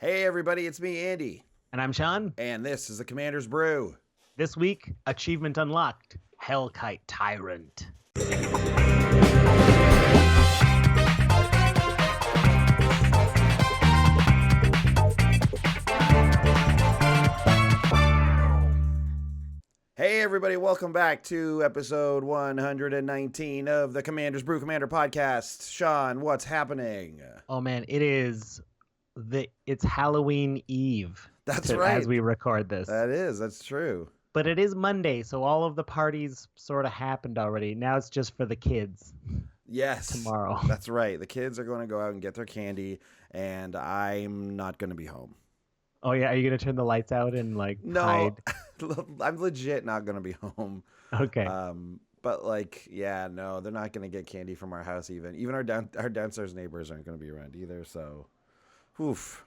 Hey everybody, it's me, Andy. And I'm Sean. And this is the Commander's Brew. This week, achievement unlocked, Hellkite Tyrant. Hey everybody, welcome back to episode 119 of the Commander's Brew Commander podcast. Sean, what's happening? Oh man, it's Halloween Eve. That's right. As we record this. That's true. But it is Monday, so all of the parties sort of happened already. Now it's just for the kids. Yes. Tomorrow. That's right. The kids are going to go out and get their candy, and I'm not going to be home. Oh yeah, are you going to turn the lights out and hide? No, I'm legit not going to be home. Okay. But no, they're not going to get candy from our house even our downstairs neighbors aren't going to be around either, so oof.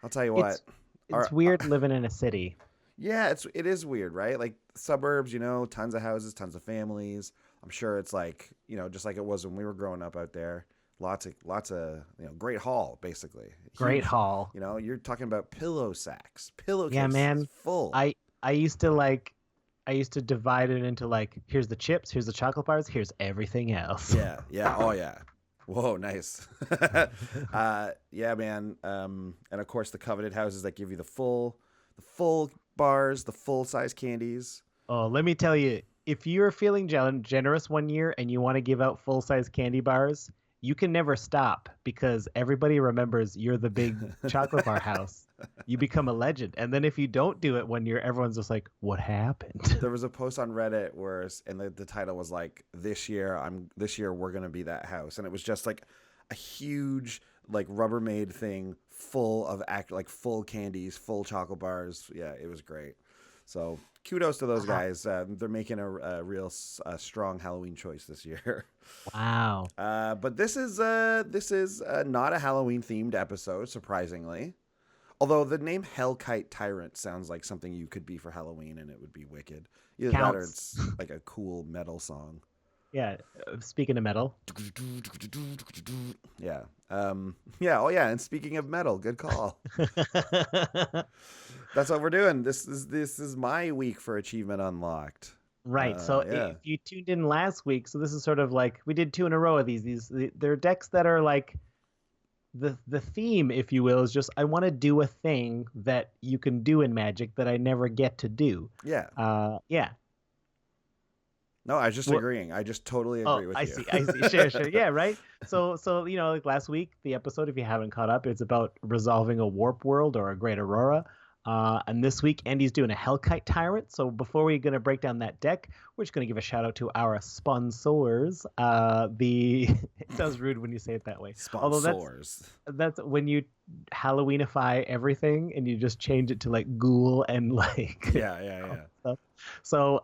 I'll tell you what. It's weird living in a city. Yeah, it is weird, right? Like suburbs, tons of houses, tons of families. I'm sure it's just like it was when we were growing up out there. Lots of great haul, basically. Great haul. You're talking about pillow sacks, pillowcases. Yeah, man. Full. I used to divide it into here's the chips, here's the chocolate bars, here's everything else. Yeah. Oh yeah. Whoa, nice. Yeah, man. And of course the coveted houses that give you the full bars, the full size candies. Oh, let me tell you, if you're feeling generous one year and you want to give out full size candy bars, you can never stop because everybody remembers you're the big chocolate bar house. You become a legend. And then if you don't do it one year, everyone's just like, what happened? There was a post on Reddit and the title was like, this year we're going to be that house. And it was just like a huge Rubbermaid thing full of full candies, full chocolate bars. Yeah, it was great. So kudos to those guys. They're making a real strong Halloween choice this year. Wow. But this is not a Halloween themed episode, surprisingly. Although the name Hellkite Tyrant sounds like something you could be for Halloween and it would be wicked. Either that or it's like a cool metal song. Yeah. Speaking of metal. Yeah. Yeah. Oh yeah. And speaking of metal, good call. That's what we're doing. This is my week for Achievement Unlocked. Right. So if you tuned in last week, so this is sort of we did 2 in a row of these. They're decks that are the theme, if you will, is just I want to do a thing that you can do in Magic that I never get to do. Yeah. Yeah. No, I was just agreeing. I just totally agree with you. I see. Sure. Yeah, right. So last week, the episode, if you haven't caught up, it's about resolving a warp world or a great aurora. And this week, Andy's doing a Hellkite Tyrant. So before we're going to break down that deck, we're just going to give a shout out to our sponsors. It sounds rude when you say it that way. Sponsors. Although that's when you Halloweenify everything and you just change it to ghoul and yeah. Stuff. So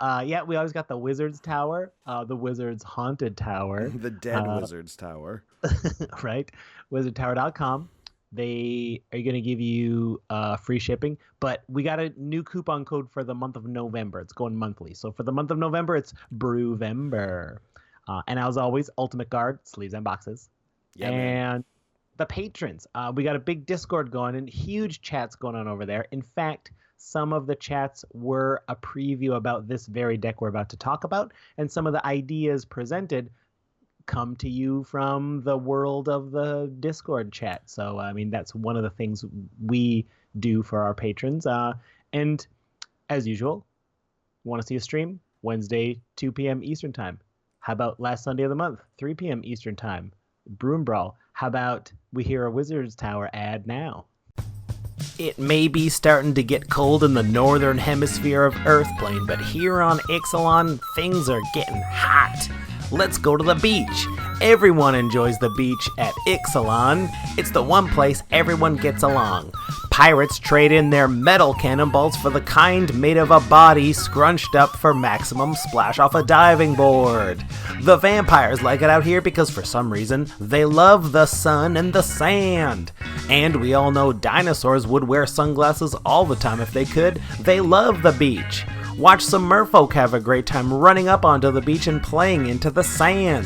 we always got the Wizard's Tower, the Wizard's Haunted Tower. The Dead Wizard's Tower. Right. WizardTower.com. They are going to give you free shipping, but we got a new coupon code for the month of November. It's going monthly. So for the month of November, it's Brewvember. And as always, Ultimate Guard, sleeves and boxes. Yeah, and man. The patrons. We got a big Discord going and huge chats going on over there. In fact, some of the chats were a preview about this very deck we're about to talk about, and some of the ideas presented come to you from the world of the Discord chat. So, that's one of the things we do for our patrons. And as usual, want to see a stream? Wednesday, 2 p.m. Eastern Time. How about last Sunday of the month, 3 p.m. Eastern Time? Brew and Brawl. How about we hear a Wizard's Tower ad now? It may be starting to get cold in the northern hemisphere of Earth plane, but here on Ixalan, things are getting hot. Let's go to the beach. Everyone enjoys the beach at Ixalan. It's the one place everyone gets along. Pirates trade in their metal cannonballs for the kind made of a body scrunched up for maximum splash off a diving board. The vampires like it out here because for some reason they love the sun and the sand. And we all know dinosaurs would wear sunglasses all the time if they could. They love the beach. Watch some merfolk have a great time running up onto the beach and playing into the sand.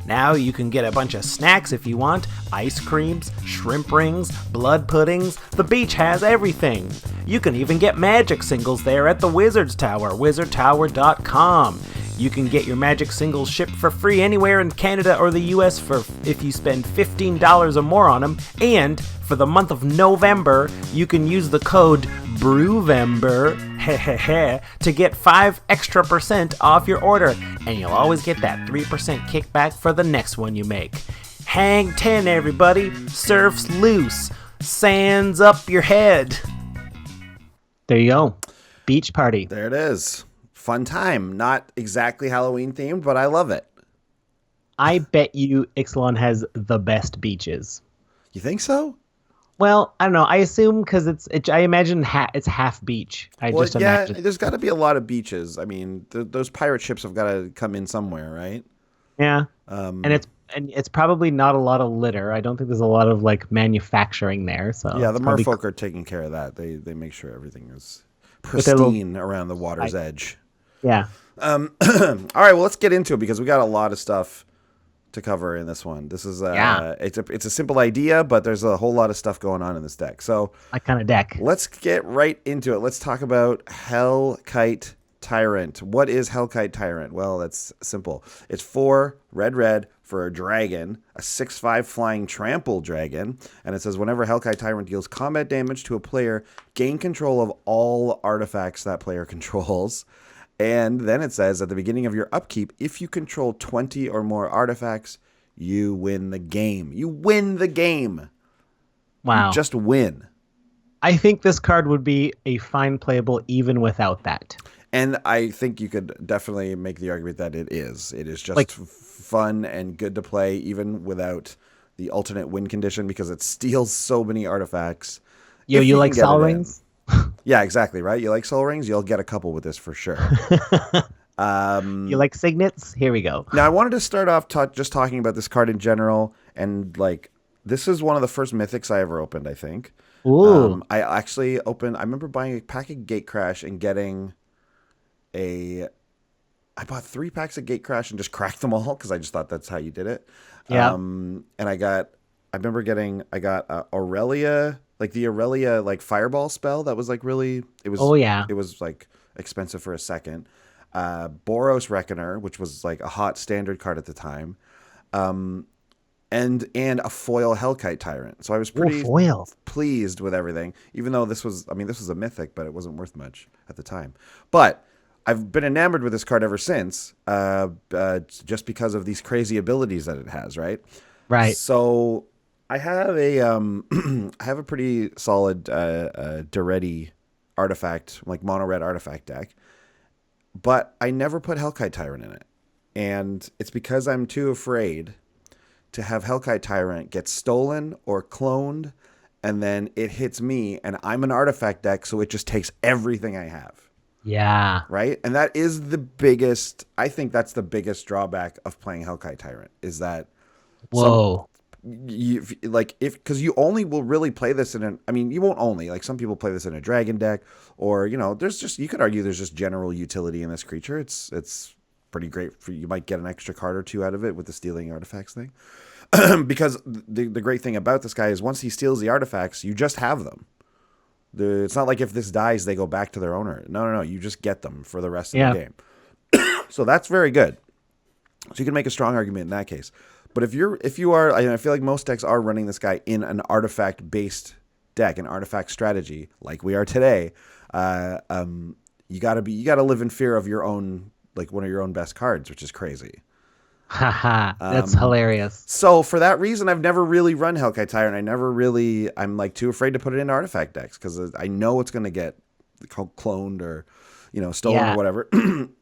Now you can get a bunch of snacks if you want, ice creams, shrimp rings, blood puddings. The beach has everything. You can even get magic singles there at the Wizard's Tower, wizardtower.com. You can get your magic singles shipped for free anywhere in Canada or the US if you spend $15 or more on them. And for the month of November, you can use the code BREWVEMBER to get 5% extra off your order. And you'll always get that 3% kickback for the next one you make. Hang 10, everybody. Surf's loose. Sands up your head. There you go. Beach party. There it is. Fun time. Not exactly Halloween themed, but I love it. I bet you Ixalan has the best beaches. You think so? Well, I don't know. I assume because I imagine it's half beach. Imagine. There's got to be a lot of beaches. I mean, those pirate ships have got to come in somewhere, right? Yeah. And it's probably not a lot of litter. I don't think there's a lot of like manufacturing there. So yeah, the merfolk are taking care of that. They make sure everything is pristine around the water's edge. Yeah. All right. Well, let's get into it because we got a lot of stuff to cover in this one. This is it's a simple idea, but there's a whole lot of stuff going on in this deck. So my kind of deck. Let's get right into it. Let's talk about Hellkite Tyrant. What is Hellkite Tyrant? Well, that's simple. It's 4 red for a dragon, a 6/5 flying trample dragon, and it says whenever Hellkite Tyrant deals combat damage to a player, gain control of all artifacts that player controls. And then it says at the beginning of your upkeep, if you control 20 or more artifacts, you win the game. You win the game. Wow. You just win. I think this card would be a fine playable even without that. And I think you could definitely make the argument that it is. It is just fun and good to play even without the alternate win condition because it steals so many artifacts. You like Sol Rings? Yeah, exactly, right? You like Soul Rings? You'll get a couple with this for sure. You like Signets? Here we go. Now, I wanted to start off just talking about this card in general. And, this is one of the first Mythics I ever opened, I think. Ooh. I actually I remember buying a pack of Gatecrash and getting I bought 3 packs of Gatecrash and just cracked them all because I just thought that's how you did it. Yeah. And I got Aurelia, the Aurelia Fireball spell that was really it was expensive for a second. Boros Reckoner, which was a hot standard card at the time. And a foil Hellkite Tyrant. So I was pretty pleased with everything, even though this was a mythic, but it wasn't worth much at the time. But I've been enamored with this card ever since, just because of these crazy abilities that it has, right? Right. So I have a pretty solid Duretti artifact, mono red artifact deck, but I never put Hellkite Tyrant in it, and it's because I'm too afraid to have Hellkite Tyrant get stolen or cloned, and then it hits me, and I'm an artifact deck, so it just takes everything I have. Yeah. Right? And that is I think that's the biggest drawback of playing Hellkite Tyrant, is that because you only will really play this you won't only, some people play this in a dragon deck, or, you could argue there's just general utility in this creature. It's pretty great you might get an extra card or 2 out of it with the stealing artifacts thing. Because the great thing about this guy is once he steals the artifacts, you just have them. It's not like if this dies, they go back to their owner. No. You just get them for the rest of the game. So that's very good. So you can make a strong argument in that case. But if you are, I feel like most decks are running this guy in an artifact-based deck, an artifact strategy, like we are today. You gotta live in fear of your own, one of your own best cards, which is crazy. Haha, that's hilarious. So for that reason, I've never really run Hellkite Tyrant. I'm too afraid to put it in artifact decks because I know it's going to get cloned or, stolen or whatever.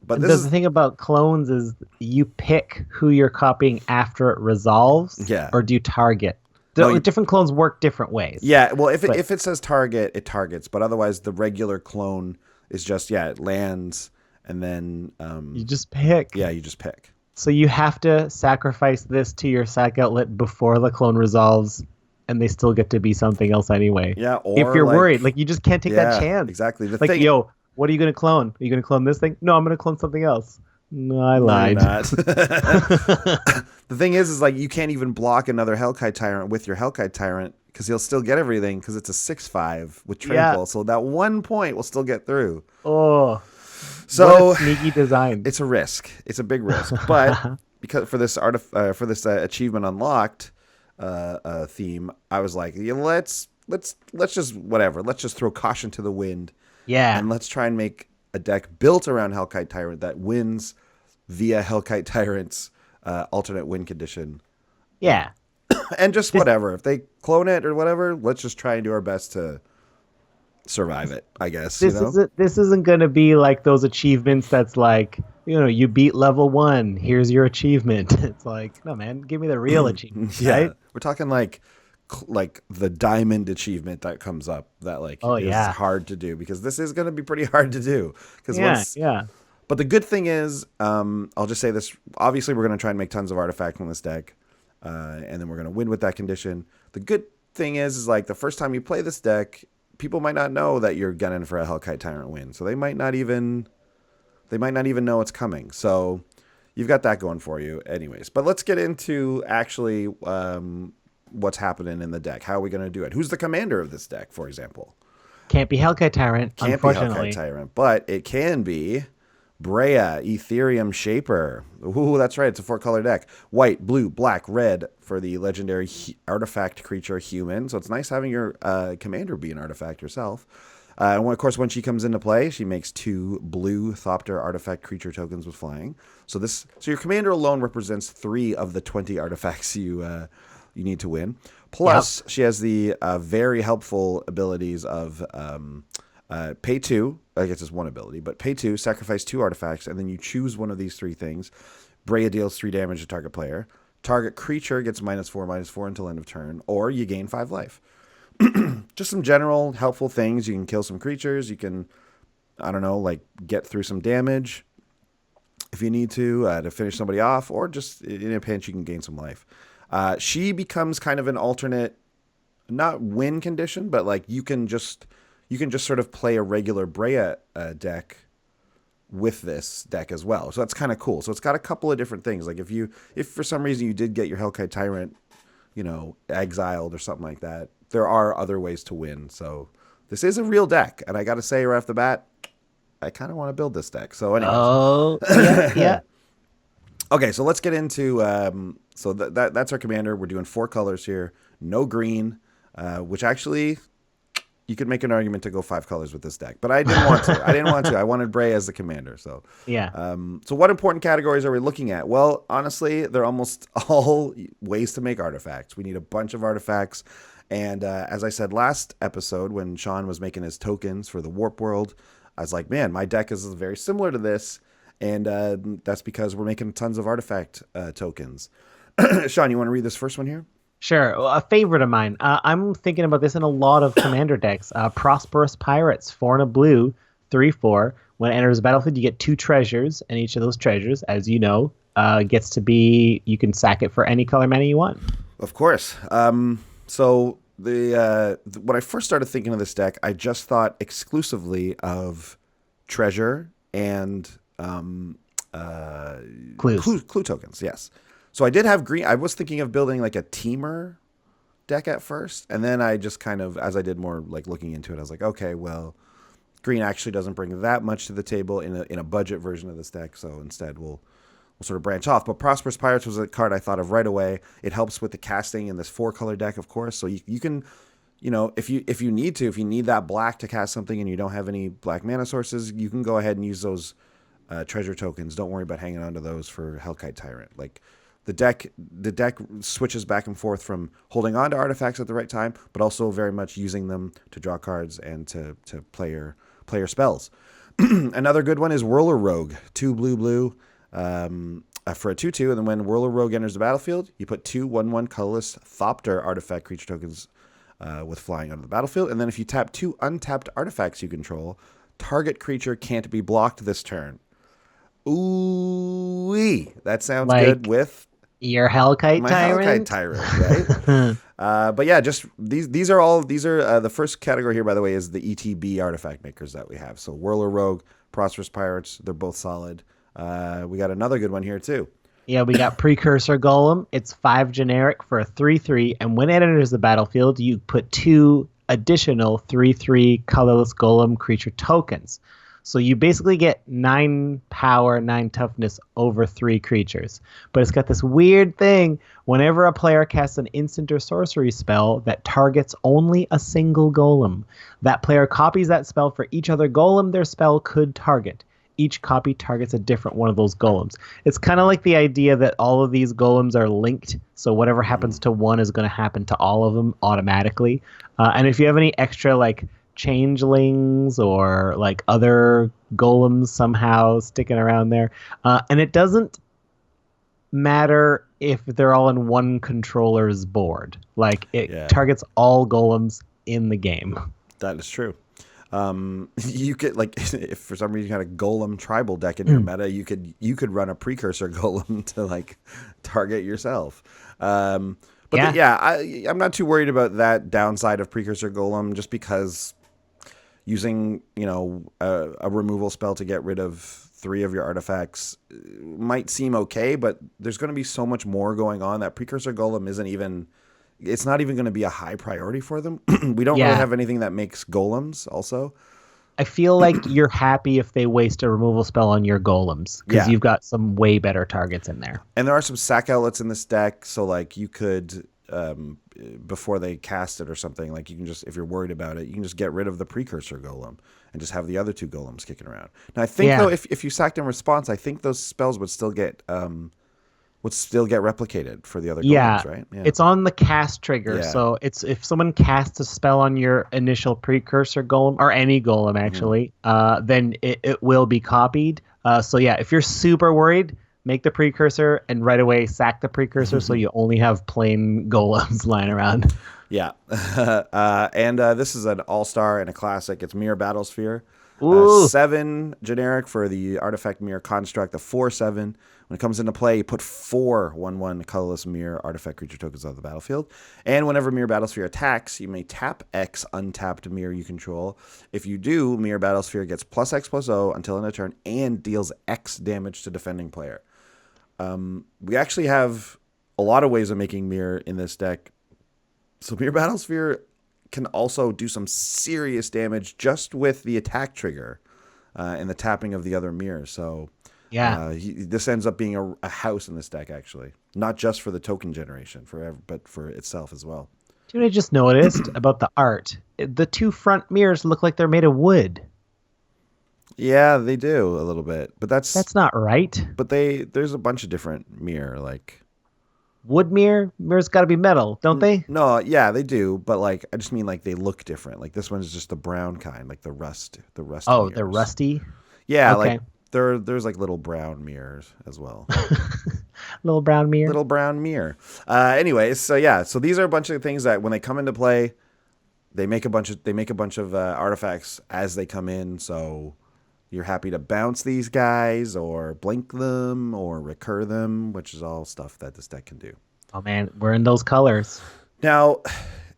But the thing about clones is you pick who you're copying after it resolves. Yeah. Or do you target? Different clones work different ways. Yeah. Well, if it says target, it targets. But otherwise, the regular clone is just, it lands and then you just pick. Yeah, you just pick. So you have to sacrifice this to your sack outlet before the clone resolves, and they still get to be something else anyway. Yeah, or if you're worried, you just can't take that chance. Exactly. What are you going to clone? Are you going to clone this thing? No, I'm going to clone something else. No, I No, you're lied. not. The thing is like you can't even block another Hellkite Tyrant with your Hellkite Tyrant because he'll still get everything because it's a 6/5 with Yeah. Trample. So that 1 point will still get through. Oh, what a So sneaky design. it's a risk. It's a big risk. But because for this achievement unlocked theme, I was like, yeah, let's just whatever. Let's just throw caution to the wind Yeah. and let's try and make a deck built around Hellkite Tyrant that wins via Hellkite Tyrant's alternate win condition. Yeah. And just This whatever. If they clone it or whatever, let's just try and do our best to survive it, I guess, you this know? isn't going to be like those achievements that's like, you beat level 1, here's your achievement. It's like, no man, give me the real achievement, Yeah. right? We're talking like the diamond achievement that comes up that like Oh is yeah. hard to do because this is going to be pretty hard to do because Yeah, yeah. but the good thing is I'll just say this, obviously we're going to try and make tons of artifacts on this deck and then we're going to win with that condition. The good thing is like the first time you play this deck, people might not know that you're gunning for a Hellkite Tyrant win, so they might not even know it's coming. So you've got that going for you anyways. But let's get into actually what's happening in the deck. How are we going to do it? Who's the commander of this deck, for example? Can't be Hellkite Tyrant, Can't be unfortunately. Hellkite Tyrant, but it can be Breya, Ethereum Shaper. Ooh, that's right. It's a 4-color deck. White, blue, black, red for the legendary artifact creature human. So it's nice having your commander be an artifact yourself. And of course, when she comes into play, she makes 2 blue Thopter artifact creature tokens with flying. So your commander alone represents 3 of the 20 artifacts you need to win. Plus, She has the very helpful abilities of pay 2. I guess it's one ability, but pay 2, sacrifice 2 artifacts, and then you choose one of these 3 things. Breya deals 3 damage to target player. Target creature gets -4/-4 until end of turn, or you gain 5 life. Just some general helpful things. You can kill some creatures. You can, I don't know, like get through some damage if you need to finish somebody off, or just in a pinch, you can gain some life. She becomes kind of an alternate, not win condition, but like you can just sort of play a regular Breya deck with this deck as well. So that's kind of cool. So it's got a couple of different things. Like if for some reason you did get your Hellkite Tyrant, exiled or something like that, there are other ways to win. So this is a real deck, and I got to say right off the bat, I kind of want to build this deck. So anyways. Oh, yeah, yeah. Okay, so let's get into so that's our commander. We're doing 4 colors here, no green, which actually you could make an argument to go 5 colors with this deck, but I didn't want to. I wanted Breya as the commander. So Yeah. So what important categories are we looking at? Well, honestly, they're almost all ways to make artifacts. We need a bunch of artifacts. And as I said last episode, when Sean was making his tokens for the Warp World, I was like, man, my deck is very similar to this. And that's because we're making tons of artifact tokens. Sean, you want to read this first one here? Sure. Well, a favorite of mine. I'm thinking about this in a lot of commander decks. Prosperous Pirates, 4 and a blue, 3/4. When it enters the battlefield, you get 2 treasures, and each of those treasures, as you know, gets to be, you can sack it for any color mana you want. Of course. So when I first started thinking of this deck, I just thought exclusively of treasure and clue tokens. Yes. So I did have green. I was thinking of building like a teamer deck at first, and then I just kind of, as I did more like looking into it, I was like, okay, well, green actually doesn't bring that much to the table in a budget version of this deck. So instead, we'll sort of branch off. But Prosperous Pirates was a card I thought of right away. It helps with the casting in this 4-color deck, of course. So you can, if you need that black to cast something and you don't have any black mana sources, you can go ahead and use those treasure tokens. Don't worry about hanging on to those for Hellkite Tyrant. Like the deck switches back and forth from holding on to artifacts at the right time, but also very much using them to draw cards and to play your spells. Another good one is Whirler Rogue, 2 blue. For a 2/2, and then when Whirler Rogue enters the battlefield, you put 2 1/1 colorless Thopter artifact creature tokens with flying onto the battlefield, and then if you tap 2 untapped artifacts you control, target creature can't be blocked this turn. Ooh-wee. That sounds good with your Hellkite my Tyrant. Hellkite Tyrant, right? But yeah, just these are the first category here, by the way, is the ETB artifact makers that we have. So Whirler Rogue, Prosperous Pirates, they're both solid. We got another good one here too. Yeah, we got Precursor Golem. It's 5 generic for a 3/3, and when it enters the battlefield, you put 2 additional 3/3 colorless golem creature tokens. So you basically get 9 power, 9 toughness over 3 creatures. But it's got this weird thing. Whenever a player casts an instant or sorcery spell that targets only a single golem, that player copies that spell for each other golem their spell could target. Each copy targets a different one of those golems. It's kind of like the idea that all of these golems are linked, so whatever happens to one is going to happen to all of them automatically. And if you have any extra like changelings or like other golems somehow sticking around there, and it doesn't matter if they're all in one controller's board. Like it targets all golems in the game. That is true. You could like if for some reason you had a golem tribal deck in your meta, you could run a precursor golem to like target yourself. I'm not too worried about that downside of precursor golem just because using a removal spell to get rid of 3 of your artifacts might seem okay, but there's going to be so much more going on that precursor golem it's not even going to be a high priority for them. We don't really have anything that makes golems also. I feel like you're happy if they waste a removal spell on your golems because you've got some way better targets in there. And there are some sack outlets in this deck, so like you could before they cast it or something, like you can just, if you're worried about it, you can just get rid of the precursor golem and just have the other 2 golems kicking around. Now I think though if you sacked in response, I think those spells would still get replicated for the other golems, right? Yeah. It's on the cast trigger. Yeah. So it's if someone casts a spell on your initial precursor golem, or any golem actually, then it will be copied. So yeah, if you're super worried, make the precursor and right away sack the precursor so you only have plain golems lying around. Yeah. And this is an all-star and a classic. It's Mirror Battlesphere. 7 generic for the artifact Mirror Construct, the 4/7. When it comes into play, you put 4 1/1 colorless mirror artifact creature tokens on the battlefield. And whenever Mirror Battlesphere attacks, you may tap X untapped mirror you control. If you do, Mirror Battlesphere gets +X/+0 until end of turn and deals X damage to defending player. We actually have a lot of ways of making mirror in this deck. So Mirror Battlesphere can also do some serious damage just with the attack trigger and the tapping of the other mirror. So this ends up being a house in this deck, actually. Not just for the token generation, but for itself as well. Dude, I just noticed about the art. The 2 front mirrors look like they're made of wood. Yeah, they do a little bit, but that's not right. But there's a bunch of different mirror, like wood mirrors got to be metal, don't they? No, yeah, they do, but like I just mean like they look different. Like this one's just the brown kind, like the rust. Oh, mirrors. They're rusty. Yeah, okay. Like there's like little brown mirrors as well. Little brown mirror. Anyways, so these are a bunch of things that when they come into play, they make a bunch of artifacts as they come in. So you're happy to bounce these guys or blink them or recur them, which is all stuff that this deck can do. Oh man, we're in those colors. Now,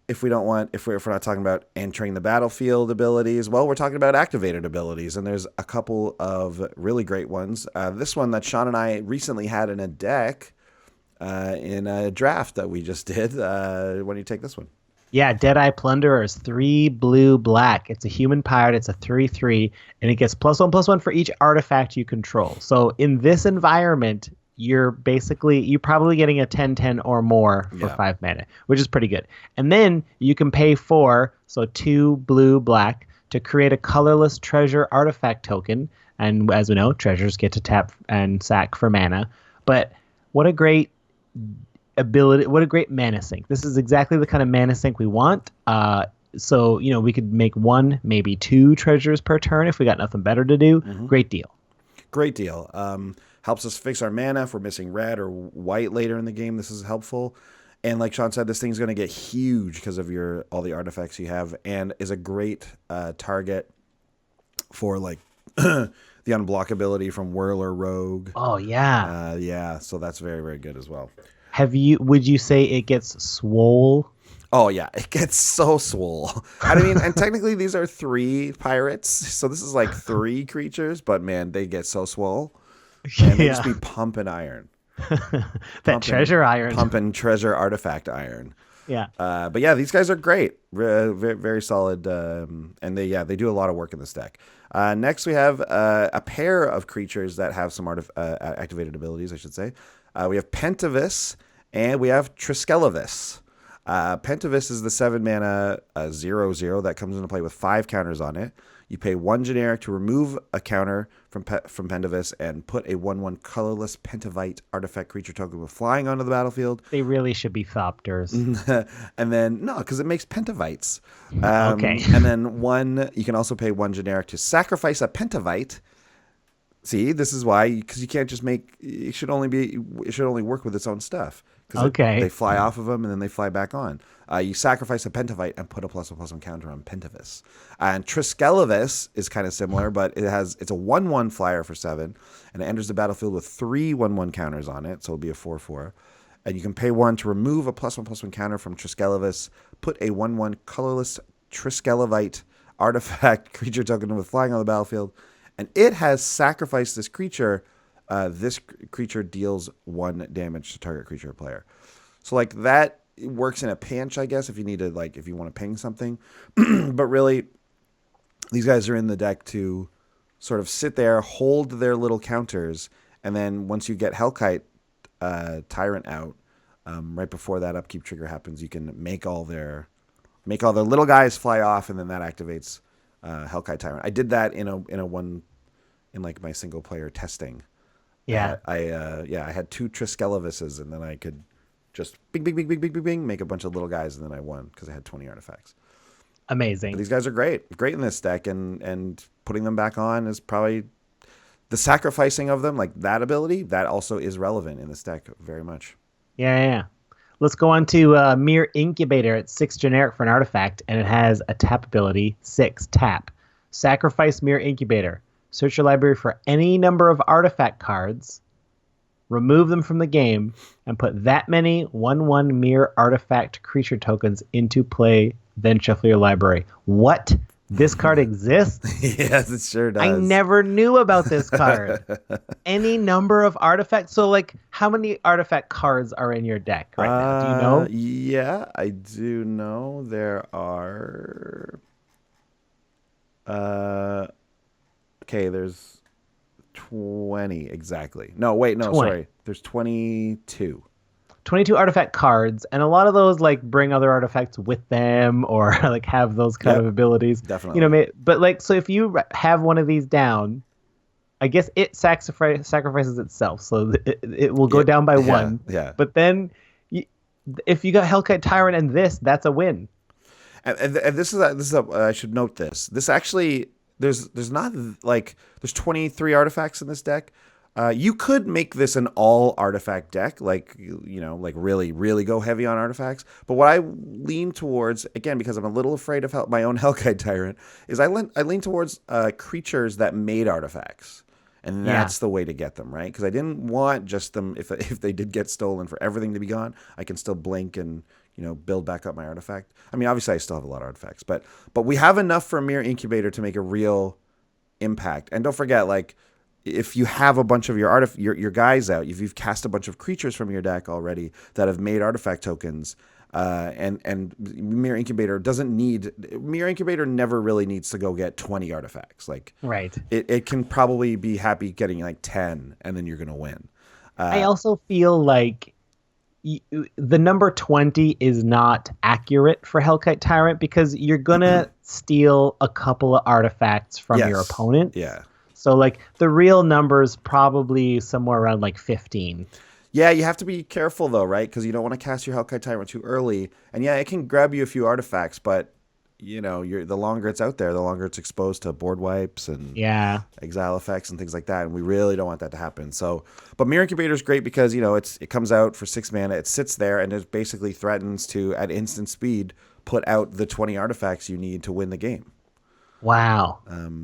if we're not talking about entering the battlefield abilities, well, we're talking about activated abilities, and there's a couple of really great ones. This one that Sean and I recently had in a deck in a draft that we just did. Why don't you take this one? Yeah, Deadeye Plunderer is 3 blue black. It's a human pirate. It's a 3/3, and it gets +1/+1 for each artifact you control. So in this environment, you're probably getting a 10/10 or more for 5 mana, which is pretty good. And then you can pay 4, so 2 blue black, to create a colorless treasure artifact token. And as we know, treasures get to tap and sack for mana. But what a great ability, what a great mana sink. This is exactly the kind of mana sink we want. So we could make 1, maybe 2 treasures per turn if we got nothing better to do. Great deal. Helps us fix our mana if we're missing red or white later in the game. This is helpful. And like Sean said, this thing's going to get huge because of all the artifacts you have, and is a great target for like the unblockability from Whirler Rogue. Oh yeah. So that's very, very good as well. Would you say it gets swole? Oh yeah, it gets so swole. I mean, and technically these are 3 pirates, so this is like 3 creatures, but man, they get so swole. and they Yeah. just be pumping iron. That treasure iron. Pumping treasure artifact iron. Yeah. But yeah, these guys are great. Very, very solid. And they do a lot of work in this deck. Next, we have a pair of creatures that have some activated abilities, I should say. We have Pentavis and we have Triskelevis. Pentavis is the 7 mana 0/0 that comes into play with 5 counters on it. You pay 1 generic to remove a counter from Pentavis and put a 1/1 colorless Pentavite artifact creature token with flying onto the battlefield. They really should be Thopters. And then, no, because it makes Pentavites. Okay. And then you can also pay 1 generic to sacrifice a Pentavite. See, this is why, because you can't just make, it should only work with its own stuff. Okay. They fly off of them and then they fly back on. You sacrifice a Pentavite and put a +1/+1 counter on Pentavis. And Triskelevis is kind of similar, but it's a 1/1 flyer for 7, and it enters the battlefield with 3 1/1 counters on it, so it'll be a 4/4. And you can pay 1 to remove a +1/+1 counter from Triskelevis, put a 1/1 colorless Triskelevite artifact creature token with flying on the battlefield, and it has sacrificed this creature. This creature deals 1 damage to target creature or player. So like that works in a pinch, I guess, if you need to, like, if you want to ping something. But really, these guys are in the deck to sort of sit there, hold their little counters, and then once you get Hellkite Tyrant out, right before that upkeep trigger happens, you can make all their little guys fly off, and then that activates Hellkite Tyrant. I did that in like my single player testing. Yeah. I had 2 Triskelevises, and then I could just bing, bing, bing, bing, bing, bing, bing, make a bunch of little guys, and then I won because I had 20 artifacts. Amazing. But these guys are great in this deck, and putting them back on is probably the sacrificing of them, like that ability, that also is relevant in this deck very much. Yeah. Let's go on to Mere Incubator. It's 6 generic for an artifact, and it has a tap ability, 6 tap. Sacrifice Mere Incubator. Search your library for any number of artifact cards, remove them from the game, and put that many 1/1 Mere artifact creature tokens into play, then shuffle your library. What? This card exists? Yes, it sure does. I never knew about this card. Any number of artifacts? So, like, how many artifact cards are in your deck right now? Do you know? Yeah, I do know. There are... Okay, there's 20 exactly. No, wait, no, 20. sorry. There's 22. 22 artifact cards, and a lot of those like bring other artifacts with them or like have those kind of abilities. Definitely. You know, but like, so if you have one of these down, I guess it sacrifices itself, so it will go down by 1. Yeah. But then, if you got Hellkite Tyrant and that's a win. And this is I should note this. This actually there's not like there's 23 artifacts in this deck. You could make this an all artifact deck, like, you know, like really, really go heavy on artifacts. But what I lean towards, again, because I'm a little afraid of my own Hellkite Tyrant, is I lean towards creatures that made artifacts. And that's the way to get them, right? Because I didn't want just them, if they did get stolen, for everything to be gone. I can still blink and, you know, build back up my artifact. I mean, obviously I still have a lot of artifacts, but we have enough for a Mere Incubator to make a real impact. And don't forget, like, if you have a bunch of your guys out, if you've cast a bunch of creatures from your deck already that have made artifact tokens, and Mere Incubator never really needs to go get 20 artifacts. Like, right. It can probably be happy getting like 10, and then you're gonna win. I also feel like the number 20 is not accurate for Hellkite Tyrant because you're gonna steal a couple of artifacts from your opponent. Yeah. So like the real number is probably somewhere around like 15. Yeah, you have to be careful though, right? Because you don't want to cast your Hellkite Tyrant too early. And yeah, it can grab you a few artifacts, but you know, the longer it's out there, the longer it's exposed to board wipes and exile effects and things like that. And we really don't want that to happen. So, but Mere Incubator is great because, you know, it comes out for 6 mana, it sits there, and it basically threatens to, at instant speed, put out the 20 artifacts you need to win the game. Wow.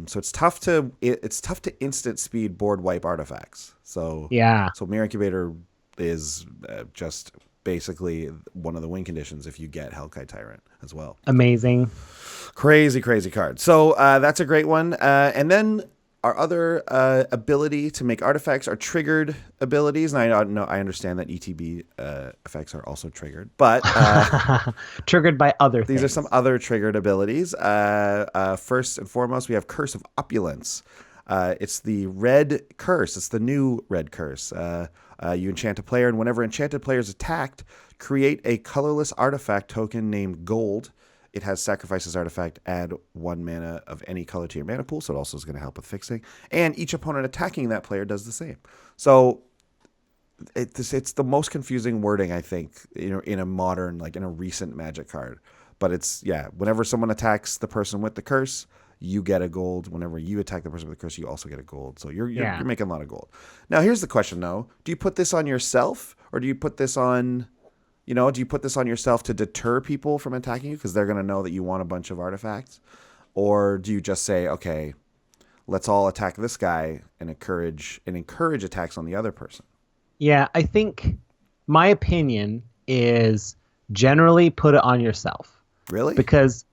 So it's tough to instant speed board wipe artifacts. So So Mere Incubator is just basically one of the win conditions if you get Hellkite Tyrant as well. Amazing. Crazy card. So that's a great one. And then our other ability to make artifacts are triggered abilities, and I understand that ETB effects are also triggered, but triggered by other these things. are some other triggered abilities. First and foremost, we have Curse of Opulence. It's the red curse. It's the new red curse. You enchant a player, and whenever enchanted player is attacked, create a colorless artifact token named Gold. It has Sacrifices Artifact, add 1 mana of any color to your mana pool, so it also is going to help with fixing. And each opponent attacking that player does the same. So it's the most confusing wording, I think, in a modern, like in a recent Magic card. But it's, whenever someone attacks the person with the curse, you get a gold. Whenever you attack the person with the curse, you also get a gold. So you're making a lot of gold. Now, here's the question, though. Do you put this on yourself, or do you put this on... do you put this on yourself to deter people from attacking you because they're going to know that you want a bunch of artifacts? Or do you just say, okay, let's all attack this guy and encourage attacks on the other person? Yeah, I think my opinion is generally put it on yourself. Really? Because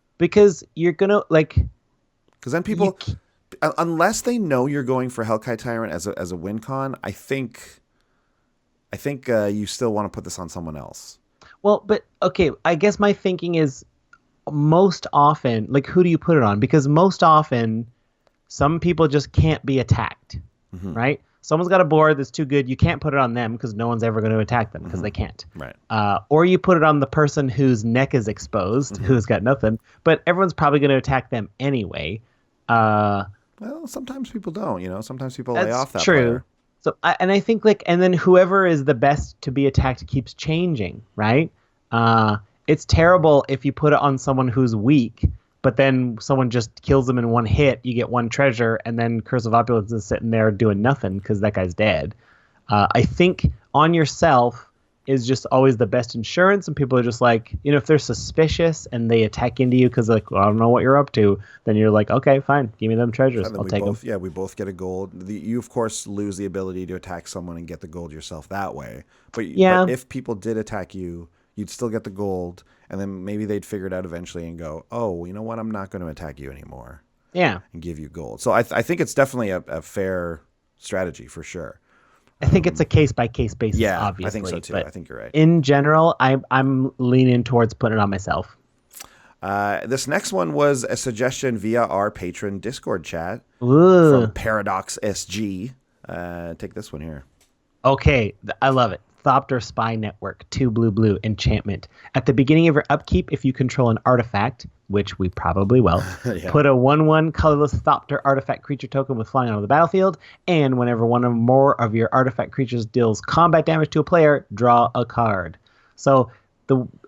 you're going to, like... Because then people, unless they know you're going for Hellkite Tyrant as a win con, I think you still want to put this on someone else. Well, but okay, I guess my thinking is most often, like, who do you put it on? Because most often, some people just can't be attacked, right? Someone's got a board that's too good. You can't put it on them because no one's ever going to attack them because they can't. Right. Or you put it on the person whose neck is exposed, who's got nothing, but everyone's probably going to attack them anyway. Well, sometimes people don't. Sometimes people lay off that true. player. So, I think, like, and then whoever is the best to be attacked keeps changing, right? It's terrible if you put it on someone who's weak, but then someone just kills them in one hit, you get 1 treasure, and then Curse of Opulence is sitting there doing nothing because that guy's dead. I think on yourself is just always the best insurance, and people are just like, if they're suspicious and they attack into you because, like, well, I don't know what you're up to, then you're like, okay, fine, give me them treasures, I'll take them. Yeah, we both get a gold. You, of course, lose the ability to attack someone and get the gold yourself that way. But if people did attack you, you'd still get the gold, and then maybe they'd figure it out eventually and go, oh, you know what, I'm not going to attack you anymore. Yeah. And give you gold. So I think it's definitely a fair strategy for sure. I think it's a case-by-case basis, obviously. I think so too. I think you're right. In general, I'm leaning towards putting it on myself. This next one was a suggestion via our patron Discord chat from Paradox SG. Take this one here. Okay, I love it. Thopter Spy Network, 2 blue, enchantment. At the beginning of your upkeep, if you control an artifact, which we probably will, put a 1/1 colorless Thopter artifact creature token with flying onto the battlefield, and whenever one or more of your artifact creatures deals combat damage to a player, draw a card. So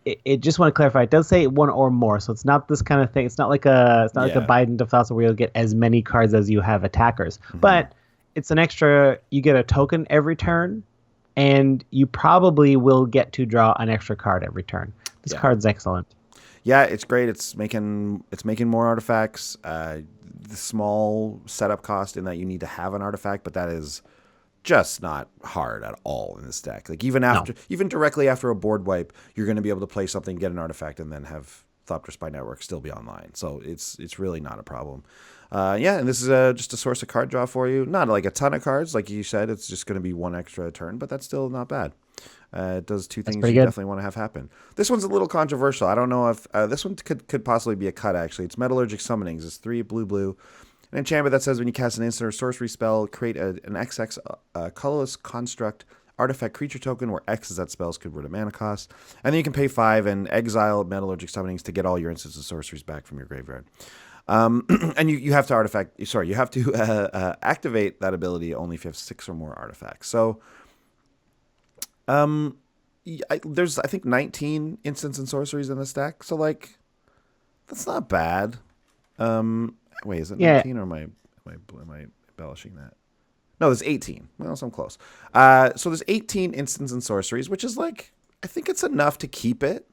it just want to clarify, it does say 1 or more, so it's not this kind of thing. It's not like a Biden of Thoughts where you'll get as many cards as you have attackers. But it's an extra, you get a token every turn, and you probably will get to draw an extra card every turn. This card's excellent. Yeah, it's great. It's making more artifacts. The small setup cost in that you need to have an artifact, but that is just not hard at all in this deck. Like even directly after a board wipe, you're going to be able to play something, get an artifact, and then have Thopter Spy Network still be online. So it's really not a problem. And this is just a source of card draw for you. Not like a ton of cards, like you said. It's just going to be 1 extra turn, but that's still not bad. It does 2 things you definitely want to have happen. This one's a little controversial. I don't know if this one could possibly be a cut, actually. It's Metallurgic Summonings. It's 3 blue. An enchantment that says when you cast an instant or sorcery spell, create an XX colorless construct artifact creature token where X is that spell's converted mana cost. And then you can pay 5 and exile Metallurgic Summonings to get all your instants and sorceries back from your graveyard. And you have to activate that ability only if you have 6 or more artifacts. So there's I think 19 instants and sorceries in this deck. So like that's not bad. Wait, is it 19 or am I embellishing that? No, there's 18. Well, so I'm close. So there's 18 instants and sorceries, which is like I think it's enough to keep it.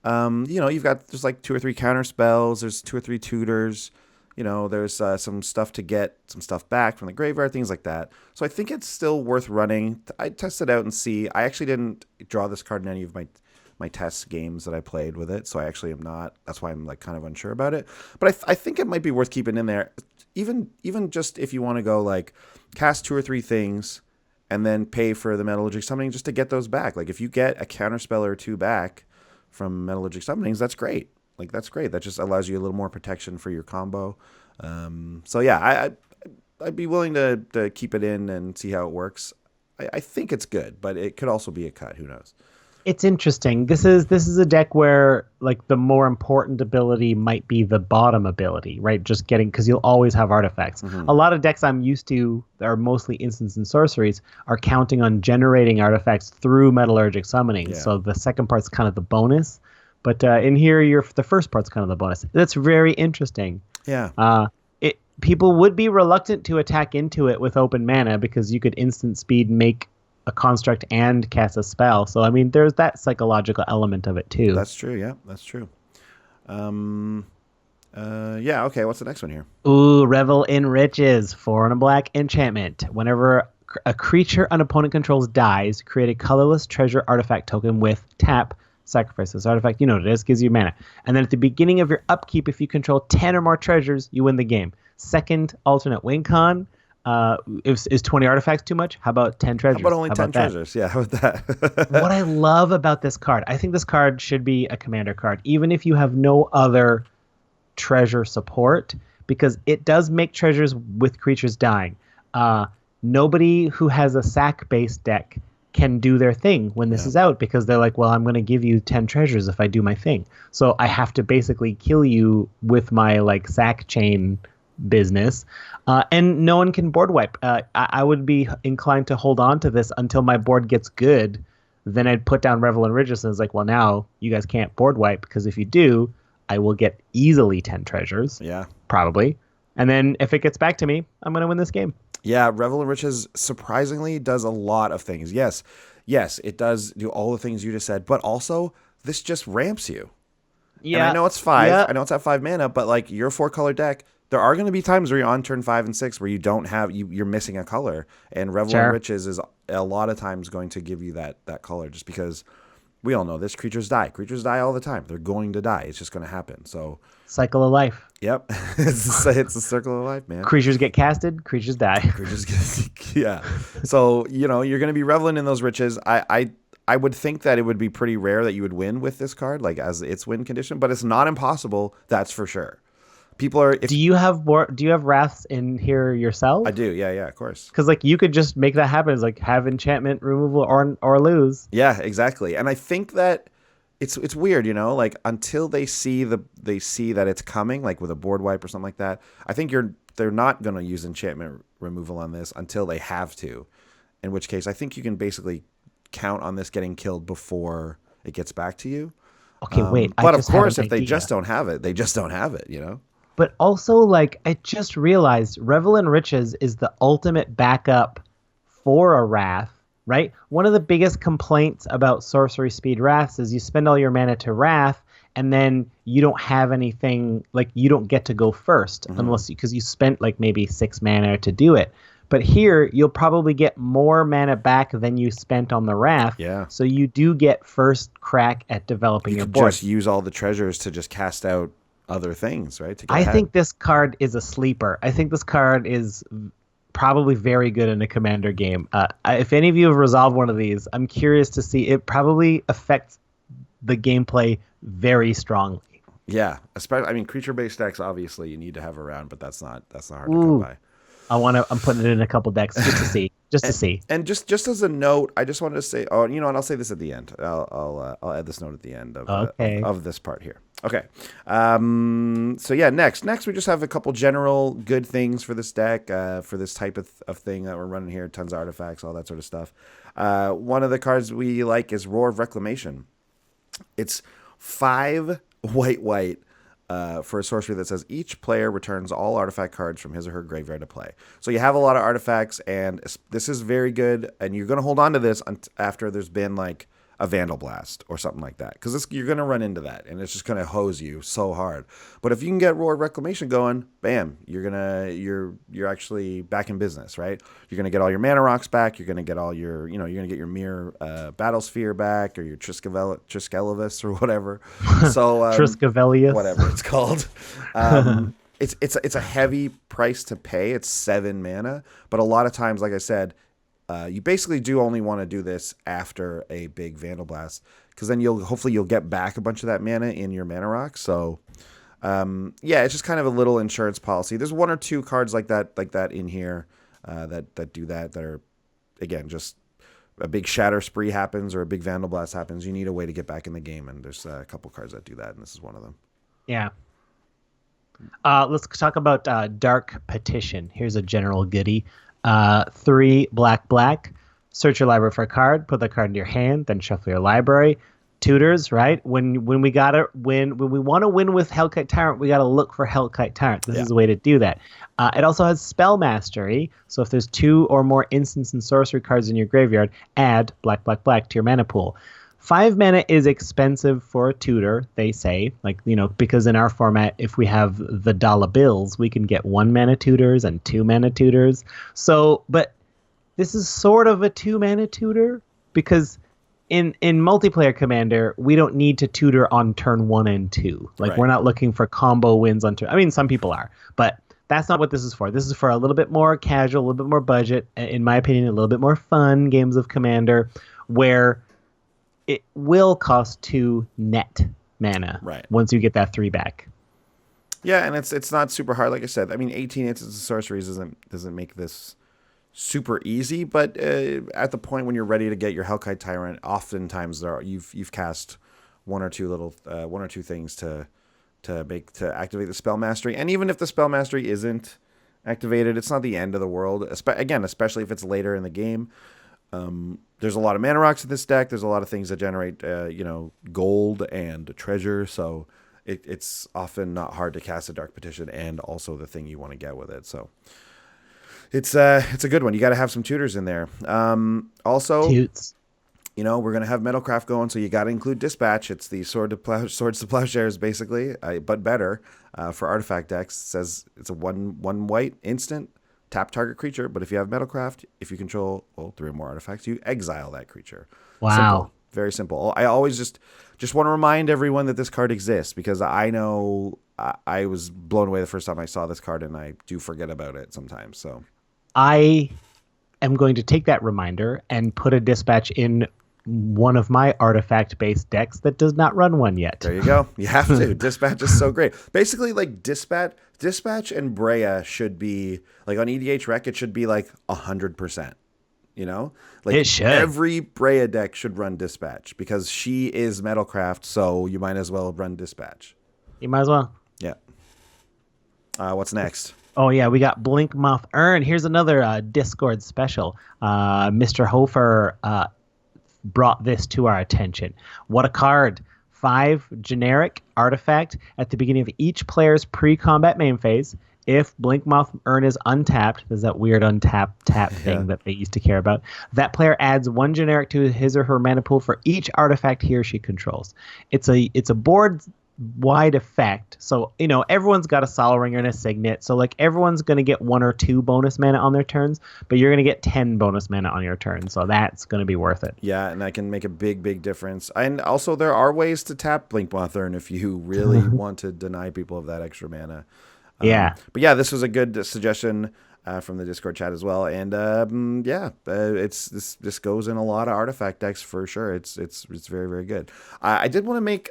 There's like 2 or 3 counter spells. There's 2 or 3 tutors. There's some stuff to get some stuff back from the graveyard, things like that. So I think it's still worth running. I'd test it out and see. I actually didn't draw this card in any of my test games that I played with it. So I actually am not. That's why I'm like kind of unsure about it. But I think it might be worth keeping in there. even just if you want to go like cast 2 or 3 things and then pay for the metallurgic summoning just to get those back. Like if you get a counterspell or 2 back from metallurgic summonings, that's great. Like that's great. That just allows you a little more protection for your combo. So yeah, I'd be willing to keep it in and see how it works. I think it's good, but it could also be a cut. Who knows? It's interesting. This is a deck where like the more important ability might be the bottom ability, right? Just getting, because you'll always have artifacts. A lot of decks I'm used to that are mostly instants and sorceries are counting on generating artifacts through metallurgic summoning. Yeah. So the second part's kind of the bonus, but in here the first part's kind of the bonus. That's very interesting. Yeah. People would be reluctant to attack into it with open mana because you could instant speed make a construct and cast a spell. So I mean, there's that psychological element of it too. That's true. Yeah, that's true. Yeah. Okay. What's the next one here? Ooh, Revel in Riches, 4 and a black enchantment. Whenever a creature an opponent controls dies, create a colorless treasure artifact token with tap. Sacrifice this artifact. You know what it is. Gives you mana. And then at the beginning of your upkeep, if you control 10 or more treasures, you win the game. Second alternate win con. Is 20 artifacts too much? How about 10 treasures? How about only 10 treasures? Yeah, how about that? What I love about this card, I think this card should be a commander card, even if you have no other treasure support, because it does make treasures with creatures dying. Nobody who has a sack-based deck can do their thing when this is out, because they're like, well, I'm going to give you 10 treasures if I do my thing. So I have to basically kill you with my like sack chain business, and no one can board wipe. I would be inclined to hold on to this until my board gets good. Then I'd put down Revel in Riches, and it's like, well, now you guys can't board wipe, because if you do, I will get easily 10 treasures. Yeah, probably. And then if it gets back to me, I'm going to win this game. Yeah, Revel in Riches surprisingly does a lot of things. Yes, it does do all the things you just said, but also this just ramps you. Yeah, and I know it's 5. Yeah. I know it's at 5 mana, but like your 4-color deck, there are going to be times where you're on turn 5 and 6 where you don't have you're missing a color, and Revel in Riches is a lot of times going to give you that color, just because we all know this. Creatures die. Creatures die all the time. They're going to die. It's just going to happen. So cycle of life. Yep, it's a circle of life, man. Creatures get casted. Creatures die. Yeah. So you're going to be reveling in those riches. I would think that it would be pretty rare that you would win with this card, like as its win condition, but it's not impossible. That's for sure. People are. Do you have wraths in here yourself? I do. Yeah, of course. Because like you could just make that happen. It's like have enchantment removal or lose. Yeah, exactly. And I think that it's weird, like until they see that it's coming, like with a board wipe or something like that. I think they're not going to use enchantment removal on this until they have to. In which case, I think you can basically count on this getting killed before it gets back to you. Okay, wait. But of course, if they just don't have it, they just don't have it. But also, like, I just realized Revel in Riches is the ultimate backup for a Wrath, right? One of the biggest complaints about sorcery speed Wraths is you spend all your mana to Wrath, and then you don't have anything, like, you don't get to go first, because you spent, like, maybe 6 mana to do it. But here, you'll probably get more mana back than you spent on the Wrath. Yeah. So you do get first crack at developing your board. You just use all the treasures to just cast out other things, right? I think this card is a sleeper. I think this card is probably very good in a commander game. If any of you have resolved one of these, I'm curious to see. It probably affects the gameplay very strongly. Yeah, especially creature-based decks. Obviously, you need to have around, but that's not hard to come by. I'm putting it in a couple decks just to see. And just as a note, I just wanted to say, and I'll say this at the end. I'll add this note at the end of this part here. Okay. So yeah, next we just have a couple general good things for this deck, for this type of thing that we're running here. Tons of artifacts, all that sort of stuff. One of the cards we like is Roar of Reclamation. It's 5 white. For a sorcery that says each player returns all artifact cards from his or her graveyard to play. So you have a lot of artifacts, and this is very good, and you're going to hold on to this after there's been like a Vandal Blast or something like that, because you're going to run into that, and it's just going to hose you so hard. But if you can get Roar of Reclamation going, bam, you're actually back in business, right? You're going to get all your mana rocks back. You're going to get all your, you're going to get your Mirror Battle Sphere back, or your Triskelivis or whatever. So Triskelius, whatever it's called. it's a heavy price to pay. It's 7 mana, but a lot of times, like I said, you basically do only want to do this after a big Vandal Blast, because then hopefully you'll get back a bunch of that mana in your mana rock. So yeah, it's just kind of a little insurance policy. There's 1 or 2 cards like that in here that do that are, again, just a big Shatter Spree happens or a big Vandal Blast happens. You need a way to get back in the game, and there's a couple cards that do that, and this is one of them. Yeah. Let's talk about Dark Petition. Here's a general goodie. 3 black. Search your library for a card. Put the card in your hand. Then shuffle your library. Tutors, right? When we want to win with Hellkite Tyrant, we gotta look for Hellkite Tyrant. This is a way to do that. It also has Spell Mastery. So if there's 2 or more instance and sorcery cards in your graveyard, add black to your mana pool. 5 mana is expensive for a tutor, they say. Like, because in our format, if we have the dollar bills, we can get 1 mana tutors and 2 mana tutors. So, but this is sort of a 2 mana tutor, because in multiplayer Commander, we don't need to tutor on turn 1 and 2. Like, right. We're not looking for combo wins on turn. I mean, some people are, but that's not what this is for. This is for a little bit more casual, a little bit more budget, in my opinion, a little bit more fun games of Commander, where it will cost 2 net mana once you get that 3 back. Yeah, and it's not super hard. Like I said, I mean, 18 instances of sorceries doesn't make this super easy, but at the point when you're ready to get your Hellkite Tyrant, oftentimes you've cast 1 or 2 things to activate the Spell Mastery. And even if the Spell Mastery isn't activated, it's not the end of the world. Especially if it's later in the game. There's a lot of mana rocks in this deck. There's a lot of things that generate gold and treasure, so it's often not hard to cast a Dark Petition and also the thing you want to get with it. So it's a good one. You got to have some tutors in there. Also, Toots. We're gonna have Metalcraft going, so you got to include Dispatch. It's the Swords to Plowshares, basically, but better for artifact decks. It says it's a 1 white instant. Tap target creature, but if you have Metalcraft, if you control 3 or more artifacts, you exile that creature. Wow. Simple. Very simple. I always just want to remind everyone that this card exists, because I know I was blown away the first time I saw this card, and I do forget about it sometimes. So I am going to take that reminder and put a Dispatch in one of my artifact-based decks that does not run one yet. There you go. You have to. Dispatch is so great. Basically, like Dispatch and Breya should be, like on EDH Rec, it should be like 100%. Like it should. Every Breya deck should run Dispatch, because she is Metalcraft, so you might as well run Dispatch. You might as well. Yeah. What's next? Oh, yeah, we got Blink Moth Urn. Here's another Discord special. Mr. Hofer brought this to our attention. What a card. 5 generic artifact at the beginning of each player's pre-combat main phase. If Blink Moth Urn is untapped, there's that weird untap tap thing that they used to care about. That player adds 1 generic to his or her mana pool for each artifact he or she controls. It's a board wide effect. So, everyone's got a Sol Ringer and a Signet. So, like, everyone's going to get 1 or 2 bonus mana on their turns, but you're going to get 10 bonus mana on your turn. So that's going to be worth it. Yeah, and that can make a big, big difference. And also, there are ways to tap Blink Moth Urn if you really want to deny people of that extra mana. Yeah. But yeah, this was a good suggestion from the Discord chat as well. And this goes in a lot of artifact decks for sure. It's very, very good. I did want to make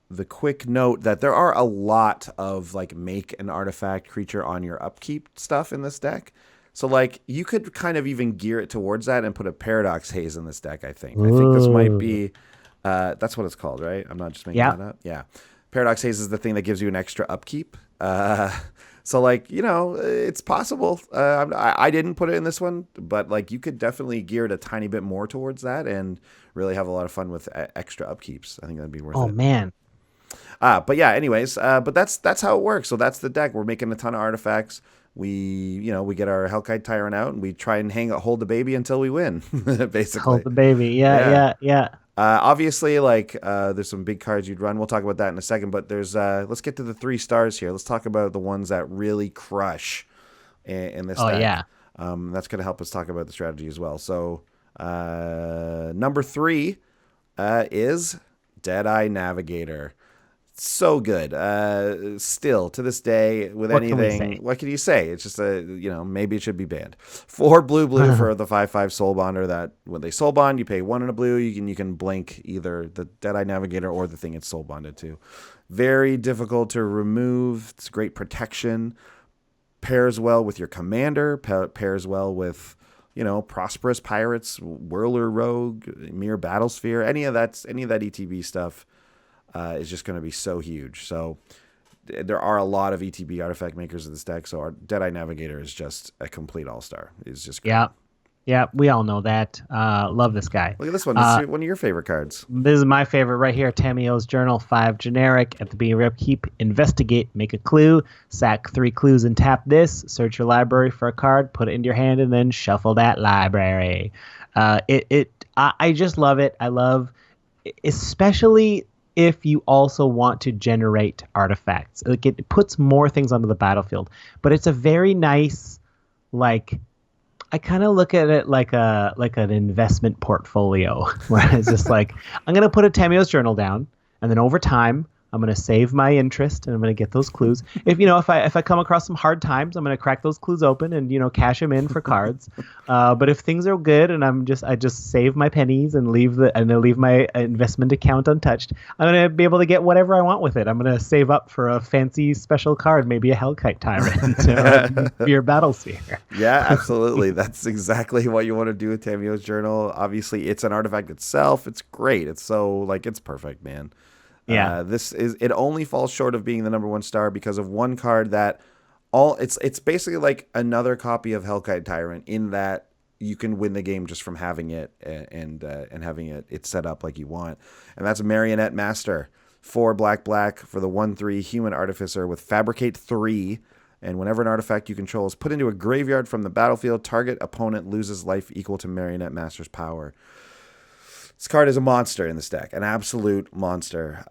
the quick note that there are a lot of like make an artifact creature on your upkeep stuff in this deck. So like you could kind of even gear it towards that and put a Paradox Haze in this deck. I think this might be that's what it's called, right? I'm not just making that up. Yeah. Paradox Haze is the thing that gives you an extra upkeep. So like, it's possible. I didn't put it in this one, but like you could definitely gear it a tiny bit more towards that and really have a lot of fun with extra upkeeps. I think that'd be worth it. Oh man. But yeah, anyways, but that's how it works. So that's the deck. We're making a ton of artifacts. We get our Hellkite Tyrant out and we try and hold the baby until we win, basically. Hold the baby. Yeah. Obviously, like there's some big cards you'd run. We'll talk about that in a second. But there's let's get to the 3 stars here. Let's talk about the ones that really crush in this deck. Oh yeah. That's going to help us talk about the strategy as well. So number 3 is Deadeye Navigator. so good. Still to this day, with What can we anything, say? what can you say? It's just maybe it should be banned. 4 blue for the 5/5 soul bonder. That when they soul bond, you pay 1 in a blue. You can blink either the Deadeye Navigator or the thing it's soul bonded to. Very difficult to remove. It's great protection. Pairs well with your commander. Pairs well with Prosperous Pirates, Whirler Rogue, Mere Battlesphere. Any of that ETB stuff. Is just going to be so huge. So there are a lot of ETB artifact makers in this deck. So our Deadeye Navigator is just a complete all-star. It's just great. Yeah, we all know that. Love this guy. Look at this one. This is one of your favorite cards. This is my favorite right here. Tamiyo's Journal, 5 generic. At the beginning of your upkeep, investigate, make a clue, sack 3 clues and tap this. Search your library for a card, put it into your hand, and then shuffle that library. I just love it. I love, especially if you also want to generate artifacts. Like, it puts more things onto the battlefield. But it's a very nice, like, I kind of look at it like an investment portfolio, where it's just like, I'm going to put a Tamiyo's Journal down, and then over time, I'm going to save my interest, and I'm going to get those clues. If I come across some hard times, I'm going to crack those clues open and cash them in for cards. But if things are good and I just save my pennies and leave my investment account untouched, I'm going to be able to get whatever I want with it. I'm going to save up for a fancy special card, maybe a Hellkite Tyrant for your Battlesphere. Yeah, absolutely. That's exactly what you want to do with Tamiyo's Journal. Obviously, it's an artifact itself. It's great. It's so it's perfect, man. Yeah, it only falls short of being the number 1 star because of one card that it's basically like another copy of Hellkite Tyrant in that you can win the game just from having it and having it set up like you want. And that's Marionette Master. 4 black for the 1/3 human artificer with Fabricate 3. And whenever an artifact you control is put into a graveyard from the battlefield, target opponent loses life equal to Marionette Master's power. This card is a monster in this deck, an absolute monster.